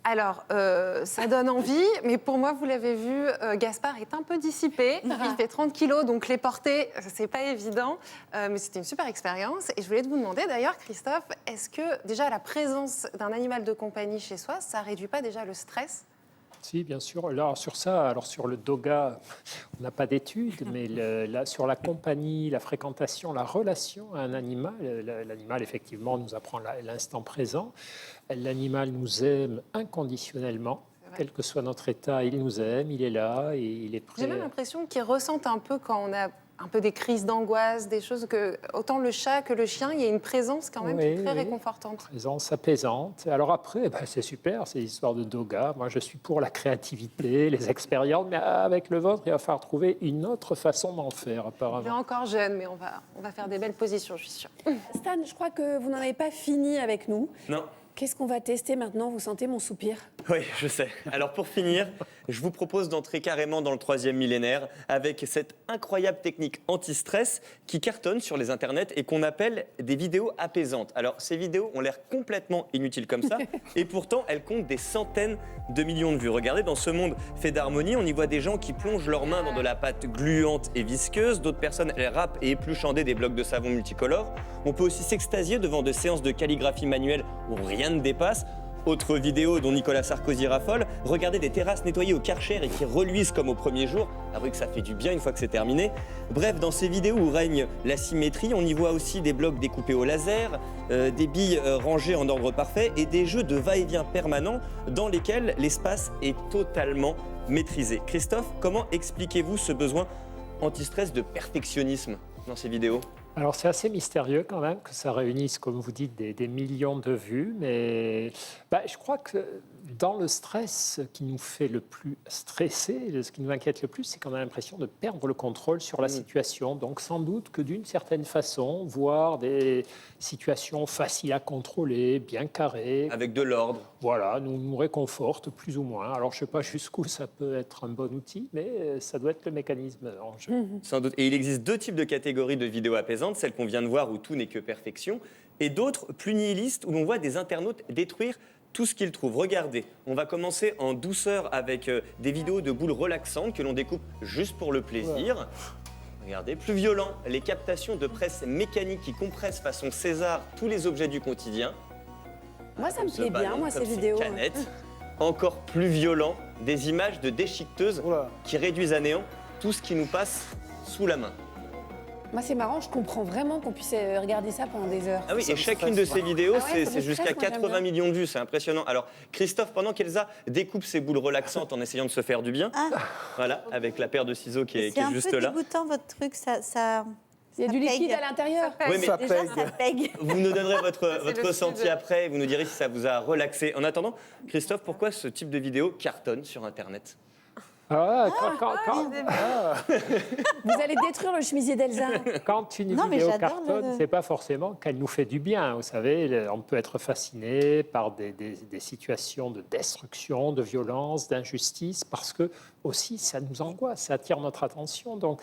Alors, ça donne envie, mais pour moi, vous l'avez vu, Gaspard est un peu dissipé. Il fait 30 kilos, donc les porter, c'est pas évident. Mais c'était une super expérience. Et je voulais vous demander d'ailleurs, Christophe, est-ce que déjà la présence d'un animal de compagnie chez soi, ça réduit pas déjà le stress ? Si, bien sûr. Alors, sur ça, alors sur le doga, on n'a pas d'études, mais sur la compagnie, la fréquentation, la relation à un animal, l'animal, effectivement, nous apprend l'instant présent. L'animal nous aime inconditionnellement. Quel que soit notre état, il nous aime, il est là et il est prêt. J'ai même l'impression qu'ils ressentent un peu quand on a un peu des crises d'angoisse, des choses que, autant le chat que le chien, il y a une présence quand même qui est très réconfortante. Présence apaisante. Alors après, c'est super, c'est l'histoire de doga. Moi, je suis pour la créativité, les expériences, mais avec le vôtre, il va falloir trouver une autre façon d'en faire, apparemment. Il est encore jeune, mais on va faire des belles positions, je suis sûre. Stan, je crois que vous n'en avez pas fini avec nous. Non. Qu'est-ce qu'on va tester maintenant? Vous sentez mon soupir? Oui, je sais. Alors pour finir, je vous propose d'entrer carrément dans le 3e millénaire avec cette incroyable technique anti-stress qui cartonne sur les internets et qu'on appelle des vidéos apaisantes. Alors ces vidéos ont l'air complètement inutiles comme ça et pourtant elles comptent des centaines de millions de vues. Regardez, dans ce monde fait d'harmonie, on y voit des gens qui plongent leurs mains dans de la pâte gluante et visqueuse. D'autres personnes, elles râpent et épluchent en dés des blocs de savon multicolores. On peut aussi s'extasier devant de séances de calligraphie manuelle où rien ne dépasse. Autre vidéo dont Nicolas Sarkozy raffole, regardez des terrasses nettoyées au Karcher et qui reluisent comme au premier jour. Avouez que ça fait du bien une fois que c'est terminé. Bref, dans ces vidéos où règne la symétrie, on y voit aussi des blocs découpés au laser, des billes rangées en ordre parfait et des jeux de va-et-vient permanents dans lesquels l'espace est totalement maîtrisé. Christophe, comment expliquez-vous ce besoin anti-stress de perfectionnisme dans ces vidéos ? Alors c'est assez mystérieux quand même que ça réunisse, comme vous dites, des millions de vues, mais je crois que dans le stress, ce qui nous fait le plus stresser, ce qui nous inquiète le plus, c'est qu'on a l'impression de perdre le contrôle sur la situation. Donc sans doute que d'une certaine façon, voir des situations faciles à contrôler, bien carrées. Avec de l'ordre. Voilà, nous réconforte plus ou moins. Alors je ne sais pas jusqu'où ça peut être un bon outil, mais ça doit être le mécanisme en jeu. Sans doute. Et il existe deux types de catégories de vidéos apaisantes, celles qu'on vient de voir où tout n'est que perfection, et d'autres plus nihilistes où l'on voit des internautes détruire tout ce qu'ils trouvent. Regardez, on va commencer en douceur avec des vidéos de boules relaxantes que l'on découpe juste pour le plaisir. Regardez, plus violent, les captations de presse mécanique qui compressent façon César tous les objets du quotidien. Moi, ça me plaît bien, moi, ces vidéos. Canette. Encore plus violent, des images de déchiqueteuses qui réduisent à néant tout ce qui nous passe sous la main. Moi, c'est marrant, je comprends vraiment qu'on puisse regarder ça pendant des heures. Ah oui, et chacune de ces vidéos, c'est jusqu'à stresse, moi, 80 millions de vues, c'est impressionnant. Alors, Christophe, pendant qu'Elsa découpe ses boules relaxantes en essayant de se faire du bien, voilà, avec la paire de ciseaux qui est juste là. C'est un peu dégoûtant, votre truc, ça... Il y a du liquide à l'intérieur. Oui, mais ça pègue. Vous nous donnerez votre ressenti après, vous nous direz si ça vous a relaxé. En attendant, Christophe, pourquoi ce type de vidéo cartonne sur Internet ? Vous allez détruire le chemisier d'Elsa. Quand une vidéo cartonne, c'est pas forcément qu'elle nous fait du bien. Vous savez, on peut être fasciné par des situations de destruction, de violence, d'injustice, parce que aussi ça nous angoisse, ça attire notre attention. Donc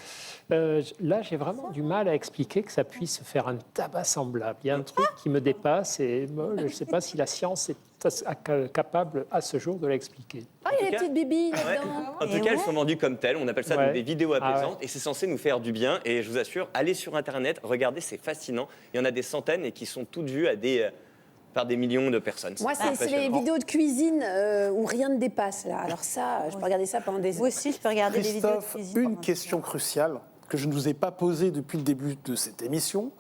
là, j'ai vraiment du mal à expliquer que ça puisse faire un tabac semblable. Il y a un truc qui me dépasse et je ne sais pas si la science est capable à ce jour de l'expliquer. Ah, il y a des petites bibilles là-dedans. En tout cas, elles sont vendues comme telles. On appelle ça donc des vidéos apaisantes et c'est censé nous faire du bien. Et je vous assure, allez sur Internet, regardez, c'est fascinant. Il y en a des centaines et qui sont toutes vues à des par des millions de personnes. Moi, c'est les vidéos de cuisine où rien ne dépasse, là. Alors ça, je peux regarder ça pendant des heures. Moi aussi, je peux regarder les vidéos de Christophe, cuisine. une question cruciale que je ne vous ai pas posée depuis le début de cette émission.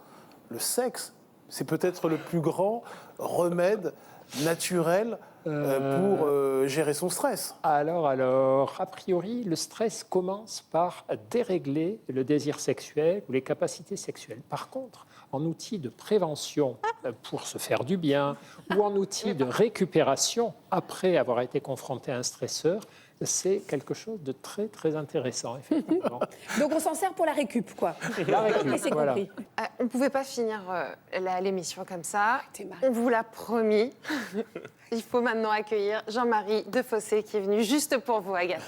Le sexe, c'est peut-être le plus grand remède naturel pour gérer son stress. Alors, a priori, le stress commence par dérégler le désir sexuel ou les capacités sexuelles. Par contre, en outil de prévention pour se faire du bien ou en outil de récupération après avoir été confronté à un stresseur, c'est quelque chose de très, très intéressant, effectivement. Donc on s'en sert pour la récup, quoi. La récup, Et c'est voilà. compris. On ne pouvait pas finir l'émission comme ça. On vous l'a promis. Il faut maintenant accueillir Jean-Marie Defossé qui est venu juste pour vous, Agathe.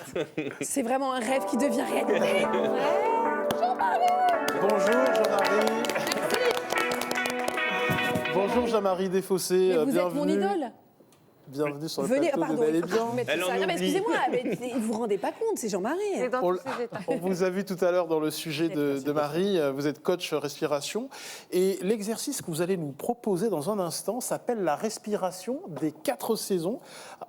C'est vraiment un rêve qui devient réalité. Bonjour Jean-Marie. Bonjour Jean-Marie Defossé. Mais vous êtes mon bienvenue. idole. Bienvenue sur le Venez, plateau pardon, de Bel et Bien. Elle en Non, mais oublie. excusez-moi, mais vous vous rendez pas compte, c'est Jean-Marie. C'est dans On, tous ces états. on vous a vu tout à l'heure dans le sujet de Marie, vous êtes coach respiration, et l'exercice que vous allez nous proposer dans un instant s'appelle la respiration des 4 saisons.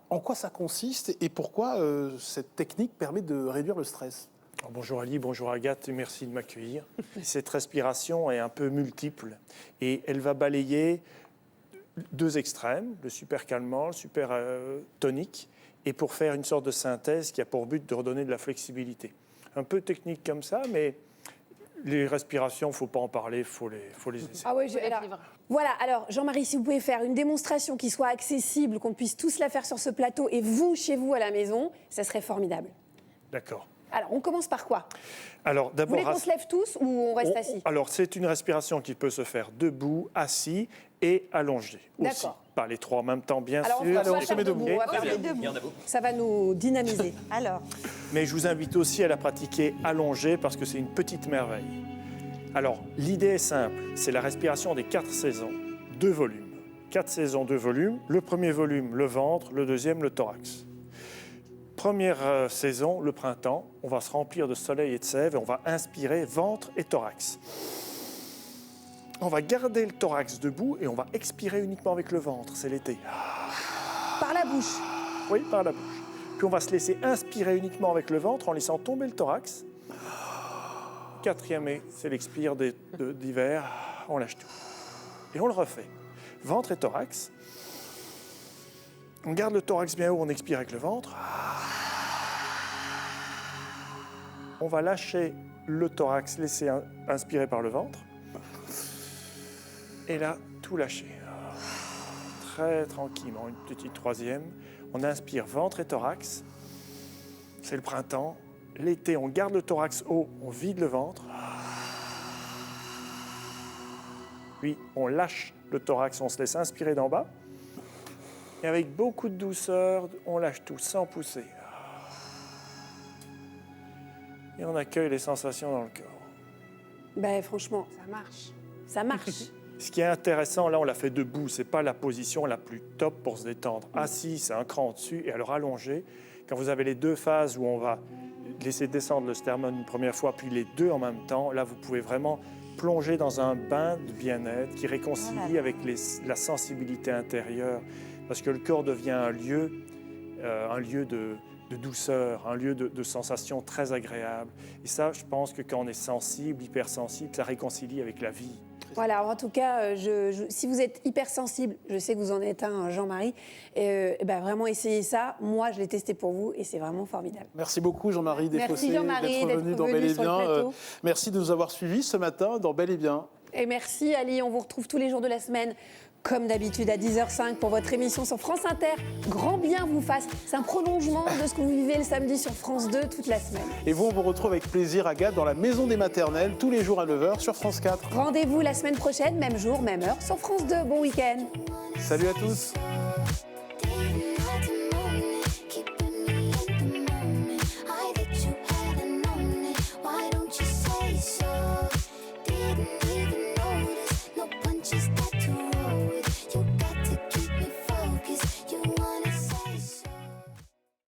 En quoi ça consiste et pourquoi cette technique permet de réduire le stress? Bonjour Ali, bonjour Agathe, merci de m'accueillir. Cette respiration est un peu multiple et elle va balayer 2 extrêmes, le super calmant, le super tonique, et pour faire une sorte de synthèse qui a pour but de redonner de la flexibilité. Un peu technique comme ça, mais les respirations, il ne faut pas en parler, il faut les essayer. Ah ouais, voilà, alors Jean-Marie, si vous pouvez faire une démonstration qui soit accessible, qu'on puisse tous la faire sur ce plateau et vous, chez vous, à la maison, ça serait formidable. D'accord. Alors, on commence par quoi? Alors, Vous d'abord, voulez qu'on se lève tous ou on reste assis? alors, c'est une respiration qui peut se faire debout, assis et allongé aussi. D'accord. Pas les 3 en même temps, bien Alors, sûr. on va c'est faire debout, on va Très faire bien, debout. bien debout. Ça va nous dynamiser. Alors, Mais je vous invite aussi à la pratiquer allongée parce que c'est une petite merveille. Alors, l'idée est simple, c'est la respiration des 4 saisons, 2 volumes. 4 saisons, 2 volumes. Le premier volume, le ventre, le deuxième, le thorax. Première saison, le printemps, on va se remplir de soleil et de sève et on va inspirer ventre et thorax. On va garder le thorax debout et on va expirer uniquement avec le ventre, c'est l'été. Par la bouche. Oui, par la bouche. Puis on va se laisser inspirer uniquement avec le ventre en laissant tomber le thorax. 4e, c'est l'expire d'hiver, on lâche tout. Et on le refait. Ventre et thorax. On garde le thorax bien haut, on expire avec le ventre. On va lâcher le thorax, laisser inspirer par le ventre. Et là, tout lâcher. Très tranquillement, une petite 3e. On inspire ventre et thorax. C'est le printemps. L'été, on garde le thorax haut, on vide le ventre. Puis, on lâche le thorax, on se laisse inspirer d'en bas. Et avec beaucoup de douceur, on lâche tout sans pousser. Et on accueille les sensations dans le corps. Ben franchement, Ça marche. ça marche. Ce qui est intéressant, là, on l'a fait debout. Ce n'est pas la position la plus top pour se détendre. Assis, c'est un cran au-dessus. Et alors allongé, quand vous avez les 2 phases où on va laisser descendre le sternum une première fois, puis les 2 en même temps, là, vous pouvez vraiment plonger dans un bain de bien-être qui réconcilie avec la sensibilité intérieure. Parce que le corps devient un lieu de douceur, un lieu de sensations très agréables. Et ça, je pense que quand on est sensible, hypersensible, ça réconcilie avec la vie. Voilà, en tout cas, si vous êtes hypersensible, je sais que vous en êtes un, Jean-Marie, ben vraiment essayez ça. Moi, je l'ai testé pour vous et c'est vraiment formidable. Merci beaucoup Jean-Marie Defossé Merci Jean-Marie d'être venu dans Bel et sur le Bien. plateau. Merci de nous avoir suivis ce matin dans Bel et Bien. Et merci Ali, on vous retrouve tous les jours de la semaine, comme d'habitude à 10h05 pour votre émission sur France Inter. Grand bien vous fasse. C'est un prolongement de ce que vous vivez le samedi sur France 2 toute la semaine. Et vous, on vous retrouve avec plaisir, Agathe, dans la Maison des Maternelles, tous les jours à 9h sur France 4. Rendez-vous la semaine prochaine, même jour, même heure, sur France 2. Bon week-end. Salut à tous.